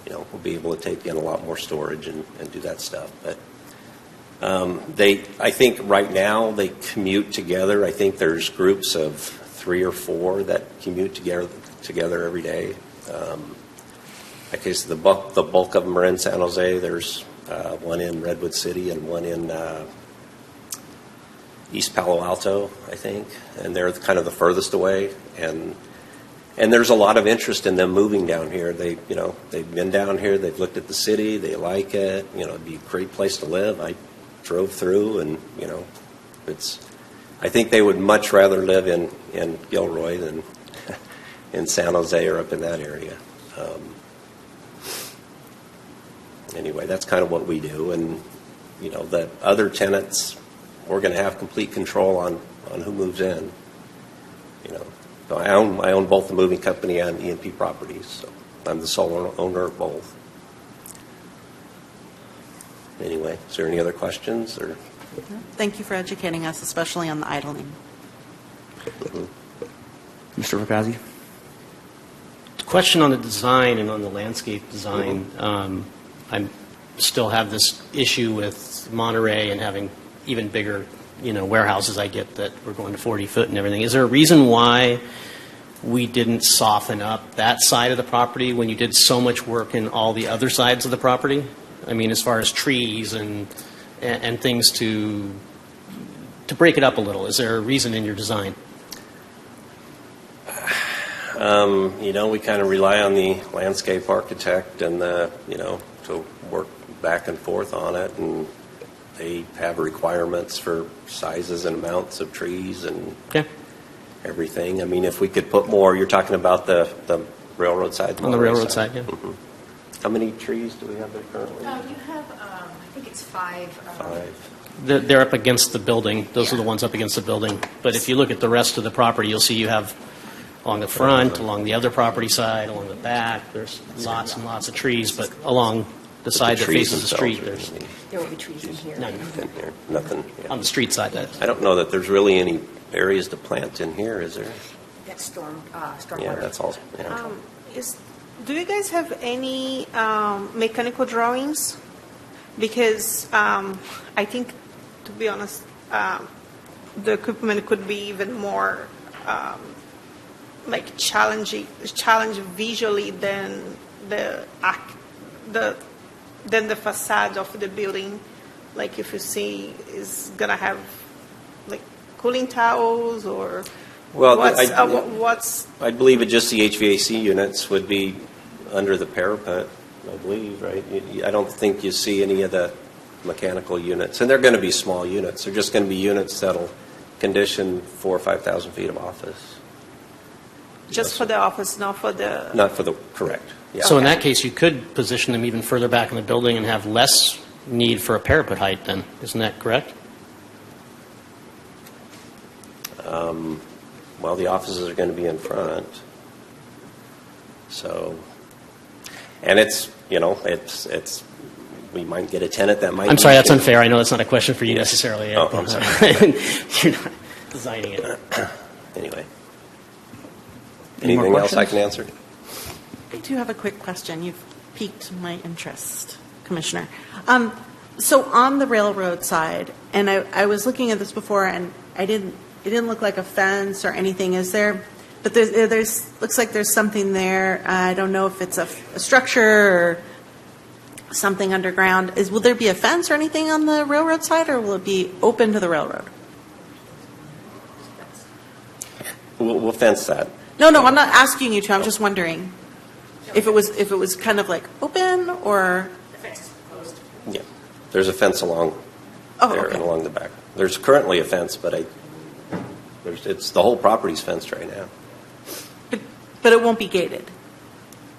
you know, we'll be able to take in a lot more storage and do that stuff. But I think right now they commute together. I think there's groups of 3 or 4 that commute together every day. I guess the bulk of them are in San Jose. There's one in Redwood City and one in East Palo Alto, I think, and they're kind of the furthest away. And there's a lot of interest in them moving down here. They've been down here. They've looked at the city. They like it. You know, it'd be a great place to live. I drove through, and, you know, I think they would much rather live in Gilroy than in San Jose or up in that area. Anyway, that's kind of what we do. And, you know, the other tenants, we're going to have complete control on who moves in. You know, so I own both the moving company and E&P Properties, so I'm the sole owner of both. Anyway, is there any other questions? Or Thank you for educating us, especially on the idling. Mr. Verpazzi? Question on the design and on the landscape design. I still have this issue with Monterey and having even bigger, you know, warehouses. I get that we're going to 40 foot and everything. Is there a reason why we didn't soften up that side of the property when you did so much work in all the other sides of the property? I mean, as far as trees and things to break it up a little. Is there a reason in your design? You know, we kind of rely on the landscape architect and you know, to work back and forth on it, and they have requirements for sizes and amounts of trees and everything. I mean, if we could put more, you're talking about the railroad side? On the railroad side, yeah. Mm-hmm. How many trees do we have there currently? You have, I think it's 5. 5. They're up against the building. Those are the ones up against the building. But if you look at the rest of the property, you'll see you have along the front, along the other property side, along the back, there's lots and lots of trees, but along the side that faces the street, there's There will be trees in here. Nothing here. Nothing. Yeah. on the street side. That I don't know that there's really any areas to plant in here, is there? That's stormwater. Yeah, that's all. Yeah. Do you guys have any mechanical drawings? Because I think, to be honest, the equipment could be even more like challenge visually than the facade of the building. Like if you see is gonna have like cooling towers or what's I believe it just the HVAC units would be under the parapet, I believe, right? I don't think you see any of the mechanical units, and they're going to be small units. They're just going to be units that'll condition 4,000 or 5,000 feet of office. just for the office, not for the... Not for the, correct. Yeah. So in that case, you could position them even further back in the building and have less need for a parapet height then. Isn't that correct? Well, the offices are going to be in front. So, and it's, we might get a tenant that might. I'm sorry, that's unfair. I know that's not a question for you necessarily. Oh, I'm sorry. You're not designing it. Anyway. Any more Anything else I questions? can answer? I do have a quick question. You've piqued my interest, Commissioner. So on the railroad side, and I was looking at this before, and it didn't look like a fence or anything. Is there? But there's looks like there's something there. I don't know if it's a structure or something underground. Will there be a fence or anything on the railroad side, or will it be open to the railroad? We'll fence that. No, I'm not asking you to. I'm just wondering if it was kind of like open or. Yeah. There's a fence along there and along the back. There's currently a fence, but it's the whole property's fenced right now. But it won't be gated.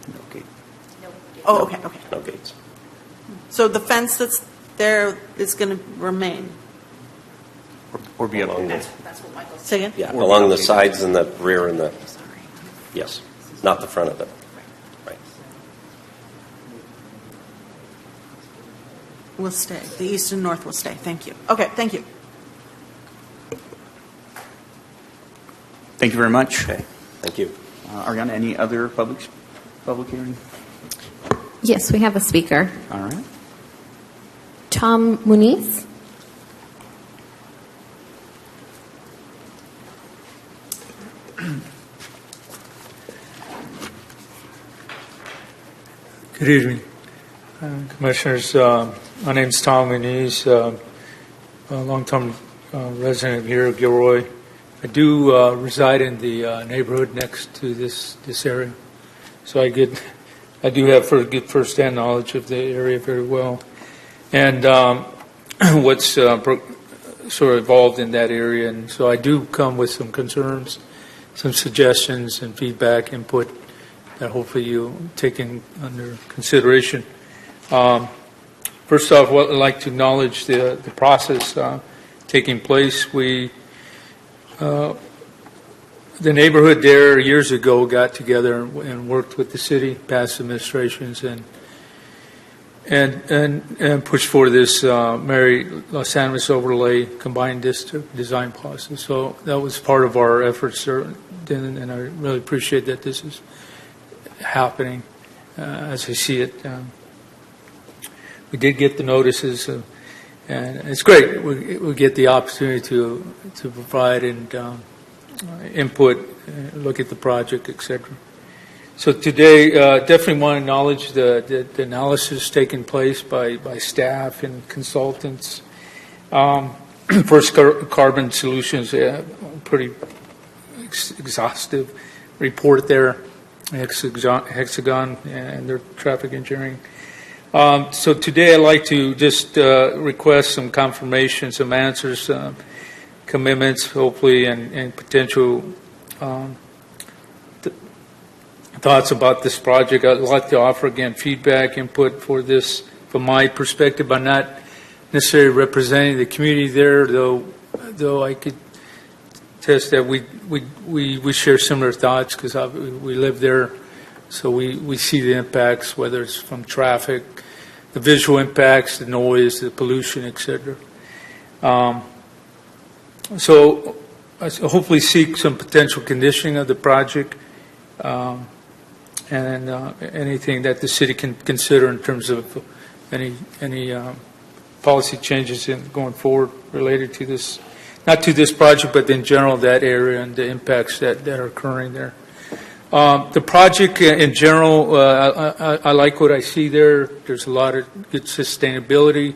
No gate. Oh, okay. No gates. So the fence that's there is going to remain. Or be Along along the, Say again? yeah, along the sides and the rear and the, yes, not the front of it. Right. Will stay. The east and north will stay. Thank you. Okay, thank you. Thank you very much. Okay. Thank you. Ariana, any other public hearing? Yes, we have a speaker. All right. Tom Muniz. Good evening, Commissioners. My name is Tom Muniz, a long-term resident here of Gilroy. I do reside in the neighborhood next to this area, so I do have good first-hand knowledge of the area very well, and what's sort of evolved in that area. And so I do come with some concerns, some suggestions, and feedback, input that hopefully you'll take under consideration. First off, I'd like to acknowledge the process taking place. The neighborhood there years ago got together and worked with the city, past administrations, and pushed for this Mary Los Animas overlay combined district design process. So that was part of our efforts there, and I really appreciate that this is happening as I see it. We did get the notices, and it's great. We get the opportunity to provide and input, look at the project, etc. So today, definitely want to acknowledge the analysis taking place by staff and consultants. First Carbon Solutions, pretty exhaustive report there. Hexagon and their traffic engineering. So today I'd like to just request some confirmation, some answers, commitments, hopefully, and potential thoughts about this project. I'd like to offer, again, feedback, input for this from my perspective. I'm not necessarily representing the community there, though I could attest that we share similar thoughts because we live there, so we see the impacts, whether it's from traffic, the visual impacts, the noise, the pollution, etc. So I hopefully seek some potential conditioning of the project and anything that the city can consider in terms of any policy changes going forward related to this. Not to this project, but in general, that area and the impacts that are occurring there. The project in general, I like what I see there. There's a lot of good sustainability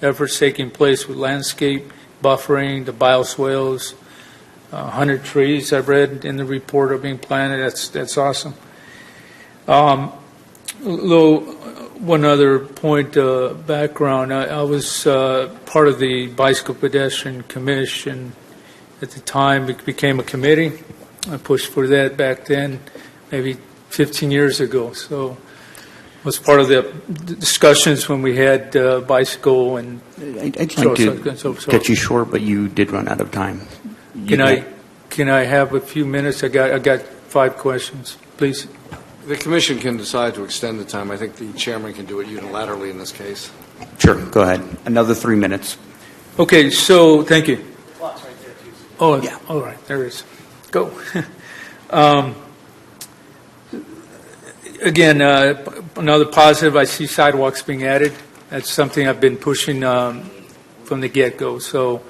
efforts taking place with landscape, buffering, the bioswales, 100 trees I've read in the report are being planted. That's awesome. One other point, background. I was part of the Bicycle Pedestrian Commission at the time. It became a committee. I pushed for that back then, maybe 15 years ago. So I was part of the discussions when we had bicycle and... I'd like to cut you short, but you did run out of time. Can I can I have a few minutes? I got 5 questions, please. The commission can decide to extend the time. I think the chairman can do it unilaterally in this case. Sure, go ahead. Another 3 minutes. Okay, so, thank you. Clock's right there, too. Oh, Yeah. all right, there it is. Go. Again, another positive, I see sidewalks being added. That's something I've been pushing from the get-go. So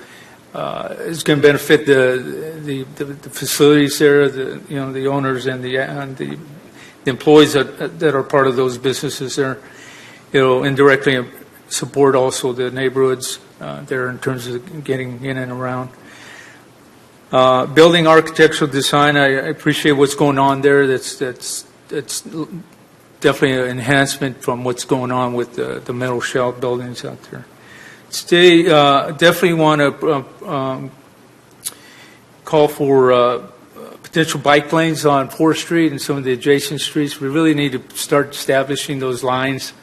it's going to benefit the facilities there, the owners and the employees that are part of those businesses there. It'll indirectly support also the neighborhoods there in terms of getting in and around. Building architectural design, I appreciate what's going on there. That's definitely an enhancement from what's going on with the metal shell buildings out there. Definitely want to call for potential bike lanes on 4th Street and some of the adjacent streets. We really need to start establishing those lines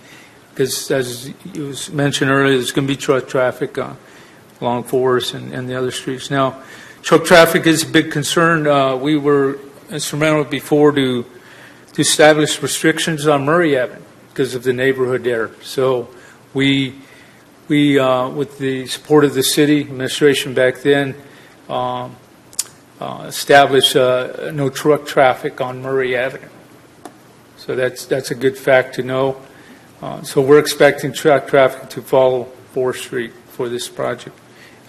because, as it was mentioned earlier, there's going to be truck traffic along 4th and the other streets. Now, truck traffic is a big concern. We were instrumental before to establish restrictions on Murray Avenue because of the neighborhood there. So we with the support of the city administration back then, established no truck traffic on Murray Avenue. So that's a good fact to know. So we're expecting truck traffic to follow 4th Street for this project,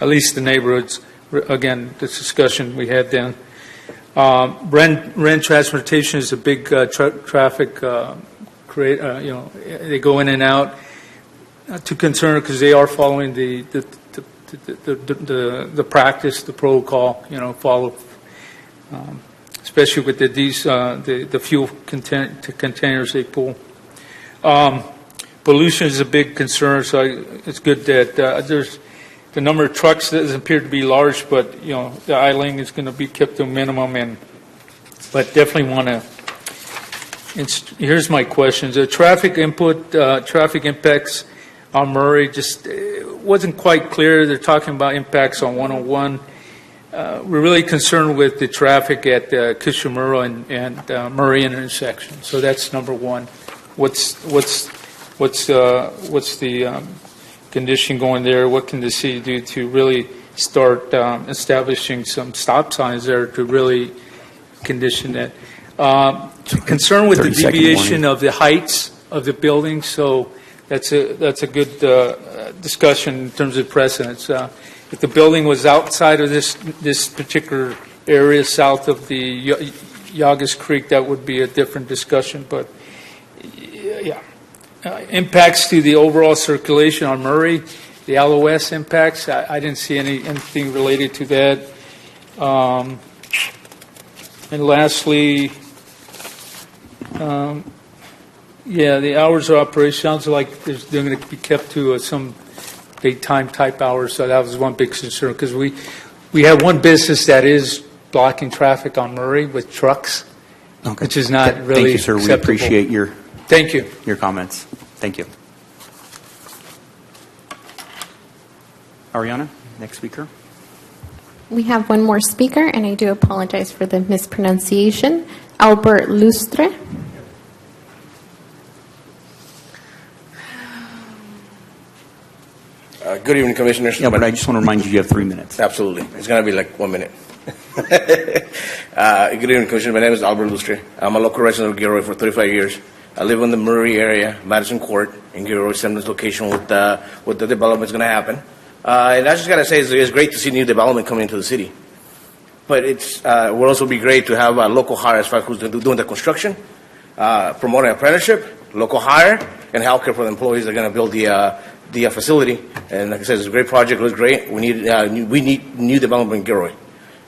at least the neighborhoods. Again, this discussion we had then. Ren transportation is a big traffic. They go in and out. Not too concerned because they are following the practice, the protocol. Follow, especially with the fuel containers they pull. Pollution is a big concern, so it's good that there's. The number of trucks doesn't appear to be large, but the idling is going to be kept to a minimum. But definitely want to. Here's my questions: traffic impacts on Murray just wasn't quite clear. They're talking about impacts on 101. We're really concerned with the traffic at Kishimura and Murray intersection. So that's number one. What's the condition going there? What can the city do to really start establishing some stop signs there to really condition that? Concern with the deviation of the heights of the building, so that's a good discussion in terms of precedence. If the building was outside of this particular area south of the Yagas Creek, that would be a different discussion. But yeah. Impacts to the overall circulation on Murray, the LOS impacts, I didn't see anything related to that. And lastly, the hours of operation sounds like they're going to be kept to some daytime type hours, so that was one big concern because we have one business that is blocking traffic on Murray with trucks, which is not really Thank you, sir. acceptable. We appreciate your comments. Thank you. Ariana, next speaker. We have one more speaker, and I do apologize for the mispronunciation. Albert Lustre. Good evening, Commissioners. Yeah, but I just want to remind you have 3 minutes. Absolutely. It's going to be like 1 minute. Good evening, Commissioner. My name is Albert Lustre. I'm a local resident of Gilroy for 35 years. I live in the Murray area, Madison Court, in Gilroy, Semnos location with the development is going to happen. And I just got to say, it's great to see new development coming into the city. But it will also be great to have a local hire as far as who's doing the construction, promoting apprenticeship, local hire, and healthcare for the employees that are going to build the facility. And like I said, it's a great project. It looks great. We need new development in Gilroy.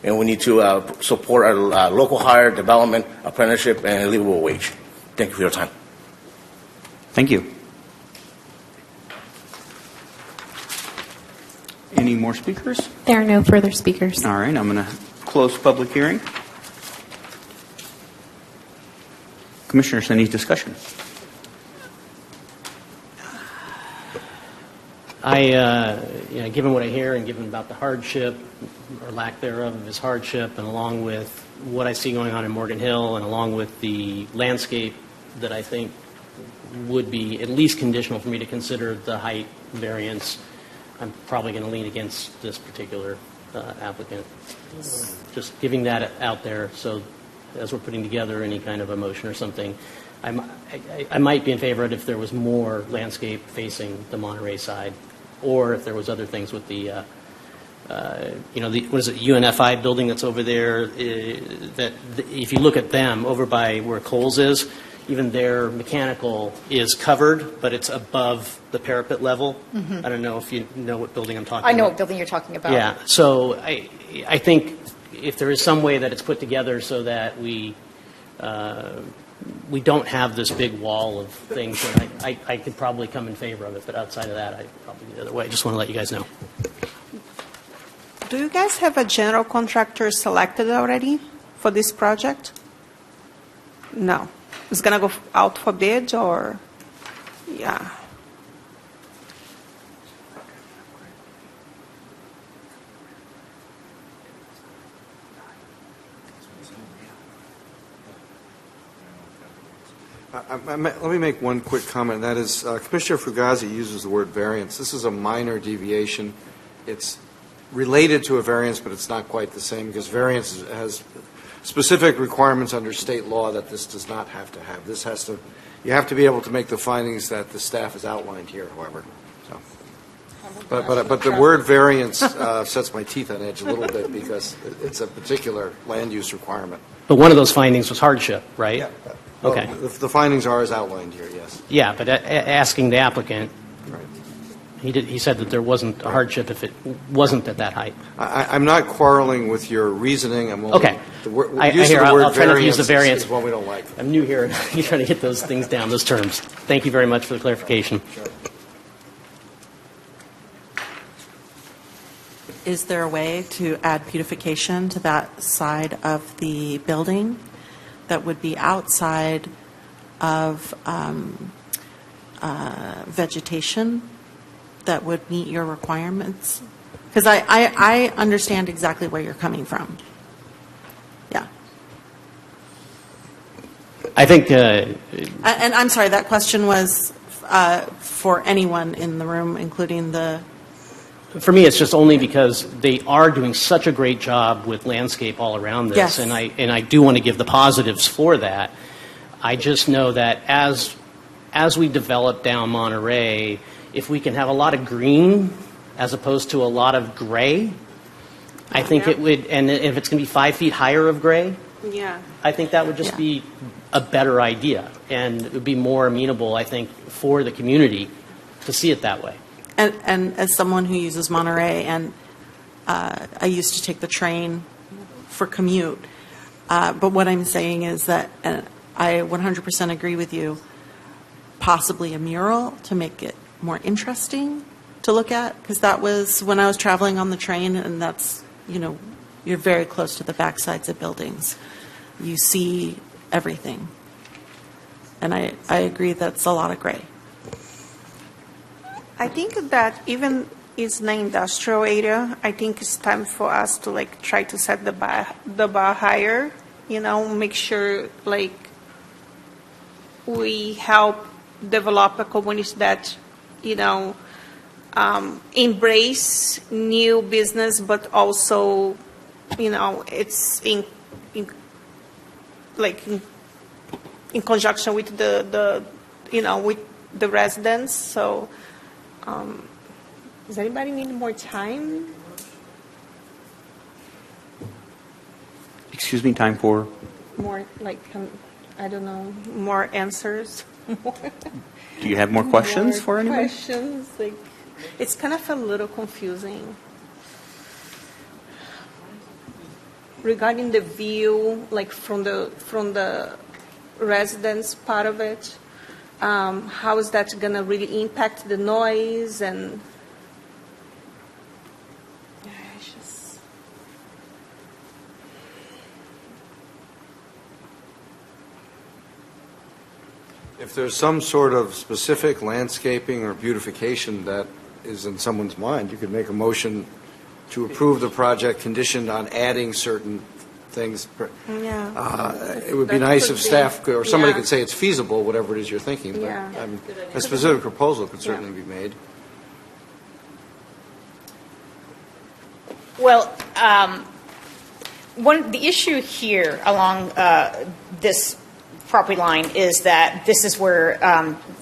And we need to support our local hire, development, apprenticeship, and a livable wage. Thank you for your time. Thank you. Any more speakers? There are no further speakers. All right, I'm going to close public hearing. Commissioners, any discussion? given what I hear and given about the hardship or lack thereof of his hardship, and along with what I see going on in Morgan Hill, and along with the landscape that I think would be at least conditional for me to consider the height variance, I'm probably going to lean against this particular applicant. Just giving that out there, so as we're putting together any kind of a motion or something, I might be in favor of it if there was more landscape facing the Monterey side, or if there was other things with the, what is it, UNFI building that's over there, that if you look at them over by where Kohl's is, even their mechanical is covered, but it's above the parapet level. Mhm. I don't know if you know what building I'm talking about. I know what building you're talking about. Yeah, so I think if there is some way that it's put together so that we don't have this big wall of things, then I could probably come in favor of it, but outside of that, I'd probably be the other way. I just want to let you guys know. Do you guys have a general contractor selected already for this project? No. It's going to go out for bid, or? Yeah. Let me make one quick comment, and that is Commissioner Fugazi uses the word variance. This is a minor deviation. It's related to a variance, but it's not quite the same, because variance has specific requirements under state law that this does not have to have. This has to, you have to be able to make the findings that the staff has outlined here, however. So. But the word variance sets my teeth on edge a little bit, because it's a particular land use requirement. But one of those findings was hardship, right? Yeah. Okay. Well, the findings are as outlined here, yes. Yeah, but asking the applicant, Right. he said that there wasn't a hardship if it wasn't at that height. I'm not quarreling with your reasoning. I'm only, Okay. The use of the word I'll try not to use the variance variance. is one we don't like. I'm new here, and you're trying to get those things down, those terms. Thank you very much for the clarification. Is there a way to add beautification to that side of the building that would be outside of vegetation that would meet your requirements? Because I understand exactly where you're coming from. Yeah. I think, And I'm sorry, that question was for anyone in the room, including the... for me, it's just only because they are doing such a great job with landscape all around this, Yes. and I do want to give the positives for that. I just know that as we develop down Monterey, if we can have a lot of green as opposed to a lot of gray, I think it would, and if it's going to be 5 feet higher of gray, Yeah. I think that would just be a better idea, and it would be more amenable, I think, for the community to see it that way. And as someone who uses Monterey, and I used to take the train for commute, but what I'm saying is that, and I 100% agree with you, possibly a mural to make it more interesting to look at, because that was when I was traveling on the train, and that's, you're very close to the backsides of buildings. You see everything. And I agree that's a lot of gray. I think that even it's an industrial area, I think it's time for us to try to set the bar higher, make sure we help develop a community that, embrace new business, but also, it's in conjunction with with the residents. So, does anybody need more time? Excuse me, time for? More, I don't know, more answers? Do you have more questions More for anybody? Questions, it's kind of a little confusing. Regarding the view, from the residents part of it, how is that going to really impact the noise and? If there's some sort of specific landscaping or beautification that is in someone's mind, you could make a motion to approve the project conditioned on adding certain things. Yeah. It would be That nice could if be. staff, or somebody Yeah. could say it's feasible, whatever it is you're thinking, but Yeah. a specific proposal could certainly be made. Well, the issue here along this property line is that this is where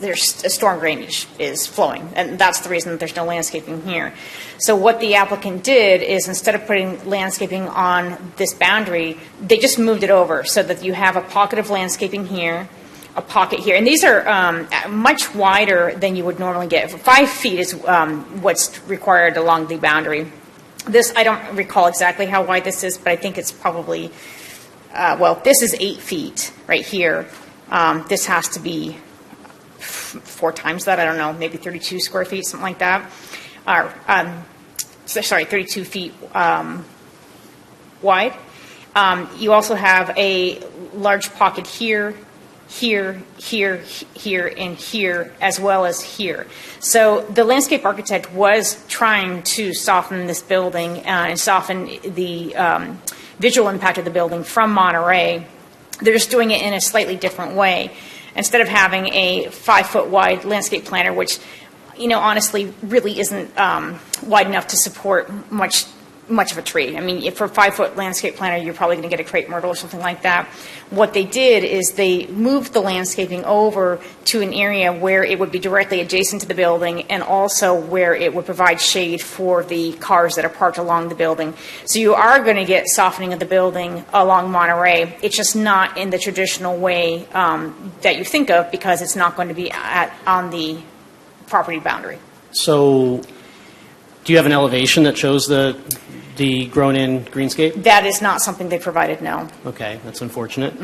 there's a storm drainage is flowing, and that's the reason that there's no landscaping here. So what the applicant did is, instead of putting landscaping on this boundary, they just moved it over so that you have a pocket of landscaping here, a pocket here, and these are much wider than you would normally get. 5 feet is what's required along the boundary. This, I don't recall exactly how wide this is, but I think it's probably, this is 8 feet right here. This has to be 4 times that, I don't know, maybe 32 square feet, something like that. 32 feet wide. You also have a large pocket here, here, here, here, and here, as well as here. So the landscape architect was trying to soften this building and soften the visual impact of the building from Monterey. They're just doing it in a slightly different way. Instead of having a 5-foot wide landscape planter, which, honestly really isn't wide enough to support much of a tree. I mean, if for a 5-foot landscape planter, you're probably going to get a crepe myrtle or something like that. What they did is they moved the landscaping over to an area where it would be directly adjacent to the building, and also where it would provide shade for the cars that are parked along the building. So you are going to get softening of the building along Monterey. It's just not in the traditional way that you think of, because it's not going to be on the property boundary. So do you have an elevation that shows the grown-in greenscape? That is not something they provided, no. Okay, that's unfortunate.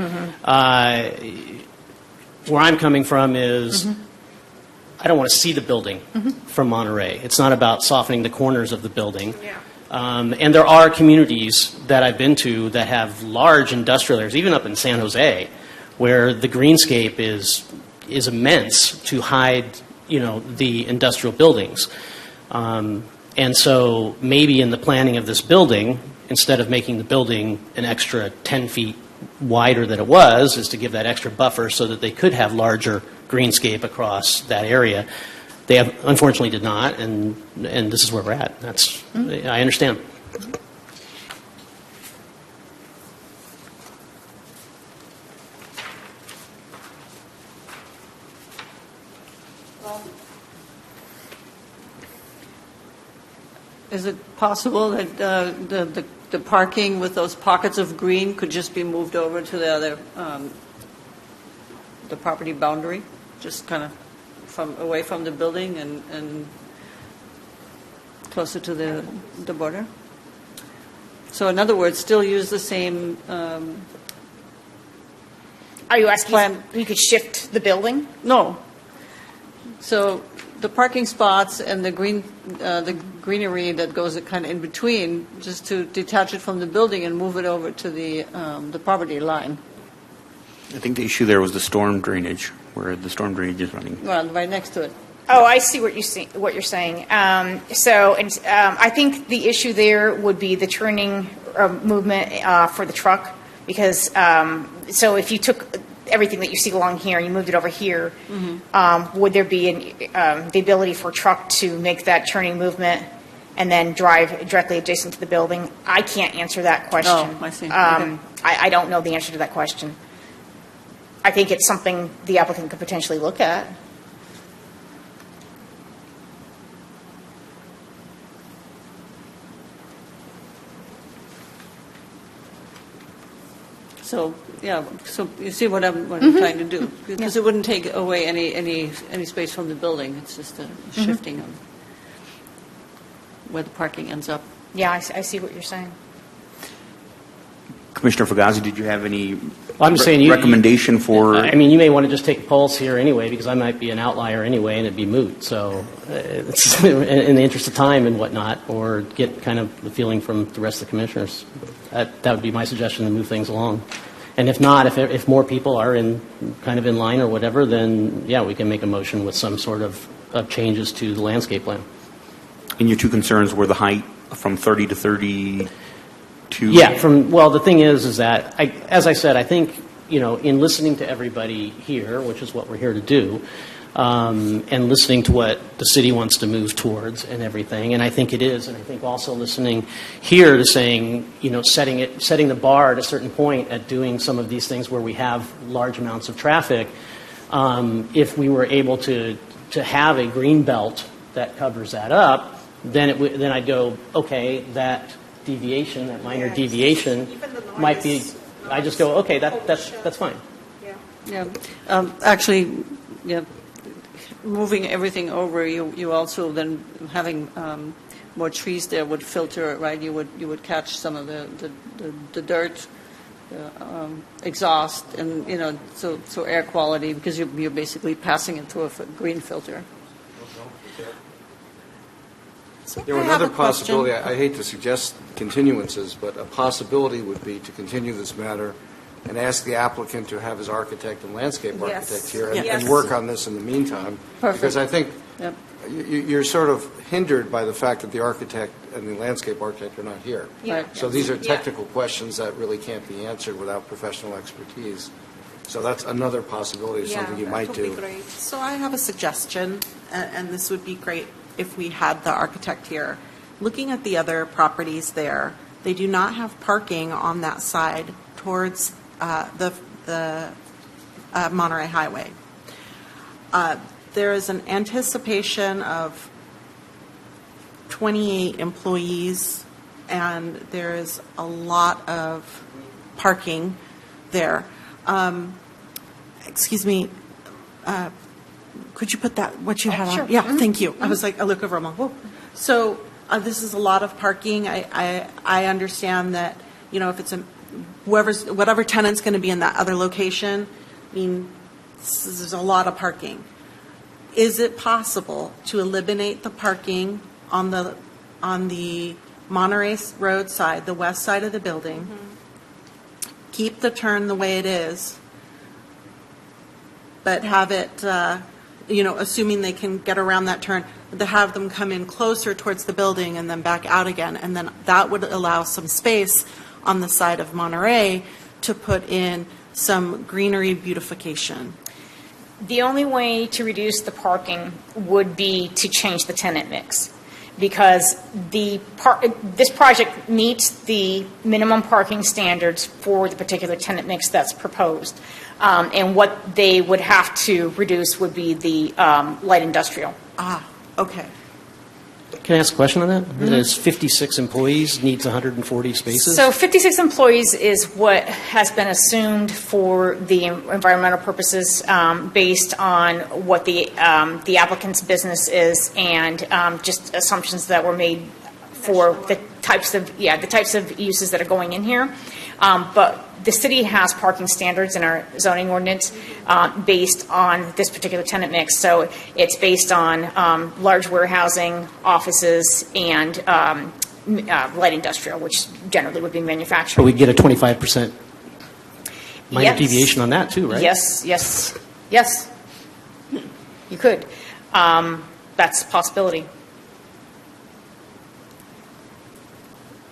Where I'm coming from is I don't want to see the building from Monterey. It's not about softening the corners of the building. And there are communities that I've been to that have large industrial areas, even up in San Jose, where the greenscape is immense to hide, the industrial buildings. And so maybe in the planning of this building, instead of making the building an extra 10 feet wider than it was, is to give that extra buffer so that they could have larger greenscape across that area. They unfortunately did not, and this is where we're at. I understand. Is it possible that the parking with those pockets of green could just be moved over to the other, the property boundary, just kind of away from the building and closer to the border? So in other words, still use the same Are you asking if you could shift the building? No. So the parking spots and the greenery that goes kind of in between, just to detach it from the building and move it over to the property line. I think the issue there was the storm drainage, where the storm drainage is running. Well, right next to it. Oh, I see what you're saying. I think the issue there would be the turning movement for the truck, because so if you took everything that you see along here and you moved it over here, would there be the ability for a truck to make that turning movement and then drive directly adjacent to the building? I can't answer that question. Oh, I see. Okay. I don't know the answer to that question. I think it's something the applicant could potentially look at. So, yeah, so you see what I'm trying to do? Because it wouldn't take away any space from the building. It's just a shifting of where the parking ends up. Yeah, I see what you're saying. Commissioner Fugazi, did you have any I'm saying recommendation for? I mean, you may want to just take a pulse here anyway, because I might be an outlier anyway, and it'd be moot. So, it's in the interest of time and whatnot, or get kind of the feeling from the rest of the commissioners. That would be my suggestion to move things along. And if not, if more people are kind of in line or whatever, then yeah, we can make a motion with some sort of changes to the landscape plan. And your two concerns were the height from 30 to 32? Yeah, the thing is that, as I said, I think, in listening to everybody here, which is what we're here to do, and listening to what the city wants to move towards and everything, and I think it is, and I think also listening here to saying, setting the bar at a certain point at doing some of these things where we have large amounts of traffic, if we were able to have a green belt that covers that up, then I'd go, okay, that deviation, that minor deviation might be, I just go, okay, that's fine. Yeah. Actually, yeah, moving everything over, you also then having more trees there would filter it, right? You would catch some of the dirt, exhaust, and so air quality, because you're basically passing it through a green filter. There were another possibility. I hate to suggest continuances, but a possibility would be to continue this matter and ask the applicant to have his architect and landscape architect here and work on this in the meantime. Perfect. Because I think you're sort of hindered by the fact that the architect and the landscape architect are not here. Yeah. So these are technical questions that really can't be answered without professional expertise. So that's another possibility of something you might do. So I have a suggestion, and this would be great if we had the architect here. Looking at the other properties there, they do not have parking on that side towards the Monterey Highway. There is an anticipation of 28 employees, and there is a lot of parking there. Excuse me, could you put that, what you had on? Sure. Yeah, thank you. I was like, I look over, I'm like, whoa. So this is a lot of parking. I understand that, if it's whatever tenant's going to be in that other location, I mean, there's a lot of parking. Is it possible to eliminate the parking on the Monterey Road side, the west side of the building, keep the turn the way it is, but have it, assuming they can get around that turn, to have them come in closer towards the building and then back out again, and then that would allow some space on the side of Monterey to put in some greenery beautification? The only way to reduce the parking would be to change the tenant mix, because this project meets the minimum parking standards for the particular tenant mix that's proposed. And what they would have to reduce would be the light industrial. Okay. Can I ask a question on that? There's 56 employees, needs 140 spaces? So 56 employees is what has been assumed for the environmental purposes, based on what the applicant's business is, and just assumptions that were made for the types of uses that are going in here. But the city has parking standards in our zoning ordinance based on this particular tenant mix. So it's based on large warehousing, offices, and light industrial, which generally would be manufacturing. But we'd get a 25% minor Yes. deviation on that too, right? Yes. You could. That's a possibility.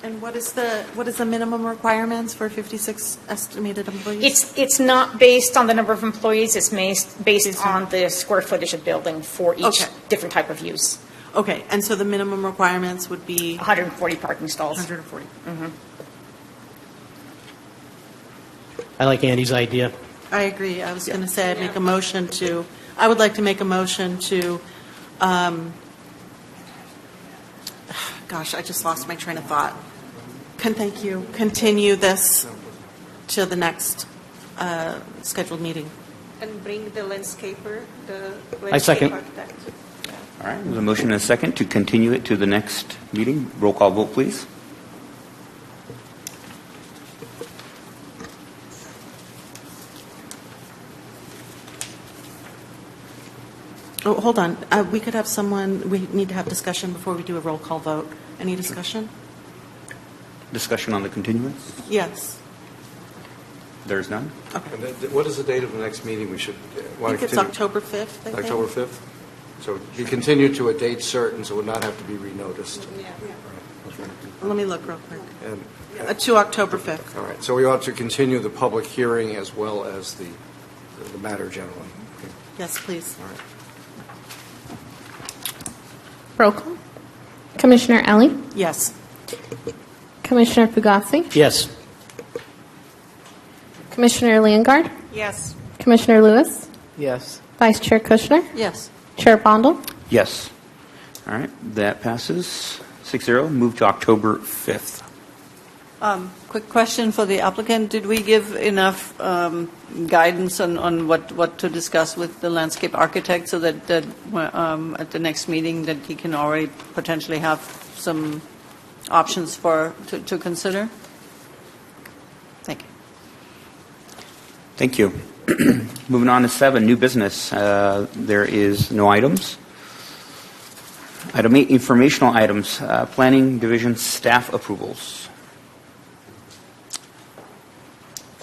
And what is the minimum requirements for 56 estimated employees? It's not based on the number of employees. It's based on the square footage of building for each different type of use. Okay, and so the minimum requirements would be 140 parking stalls. 140. I like Andy's idea. I agree. I was going to say I would like to make a motion to, gosh, I just lost my train of thought. Thank you. Continue this to the next scheduled meeting. And bring the landscaper, the I second. architect. All right, there's a motion and a second to continue it to the next meeting. Roll call vote, please. Oh, hold on. We could have we need to have discussion before we do a roll call vote. Any discussion? Discussion on the continuance? Yes. There's none? And what is the date of the next meeting? We should I think it's October 5th, I think. October 5th? So be continued to a date certain, so it would not have to be renoticed. Let me look real quick. And, To October 5th. all right, so we ought to continue the public hearing as well as the matter generally. Okay. Yes, please. All right. Roll call. Commissioner Ellie? Yes. Commissioner Fugazi? Yes. Commissioner Leongard? Yes. Commissioner Lewis? Yes. Vice Chair Kushner? Yes. Chair Bondel? Yes. All right, that passes 6-0. Move to October 5th. Quick question for the applicant. Did we give enough guidance on what to discuss with the landscape architect so that at the next meeting that he can already potentially have some options to consider? Thank you. Thank you. Moving on to 7, new business. There is no items. Item 8, informational items. Planning Division staff approvals.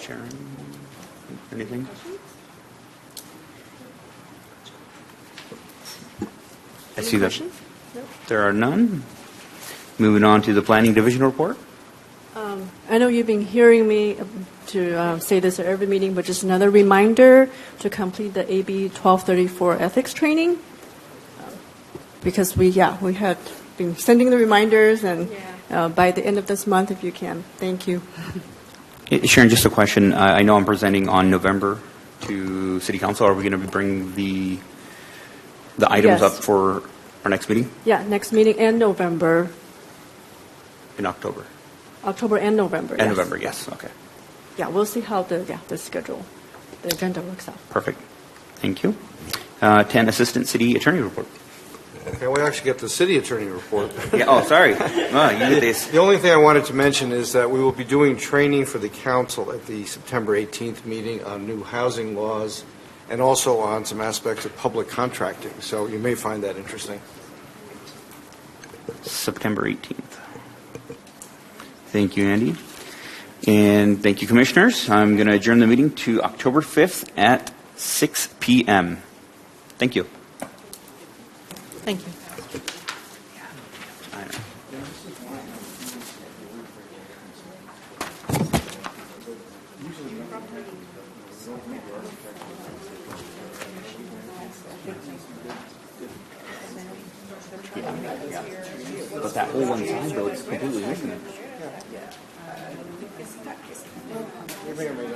Sharon, anything? I see that there are none. Moving on to the Planning Division report. I know you've been hearing me to say this at every meeting, but just another reminder to complete the AB 1234 ethics training. Because we had been sending the reminders, and by the end of this month, if you can. Thank you. Sharon, just a question. I know I'm presenting on November to City Council. Are we going to bring the items Yes. up for our next meeting? Yeah, next meeting and November, In October? October and November. And yes. November, yes. Okay. Yeah, we'll see how the schedule, the agenda works out. Perfect. Thank you. 10, Assistant City Attorney report. Okay, we actually get the city attorney report. Yeah, oh, sorry. Oh, you did this. The only thing I wanted to mention is that we will be doing training for the council at the September 18th meeting on new housing laws and also on some aspects of public contracting. So you may find that interesting. September 18th. Thank you, Andy. And thank you, Commissioners. I'm going to adjourn the meeting to October 5th at 6 p.m. Thank you. Thank you. But that whole one side, though, it's completely missing.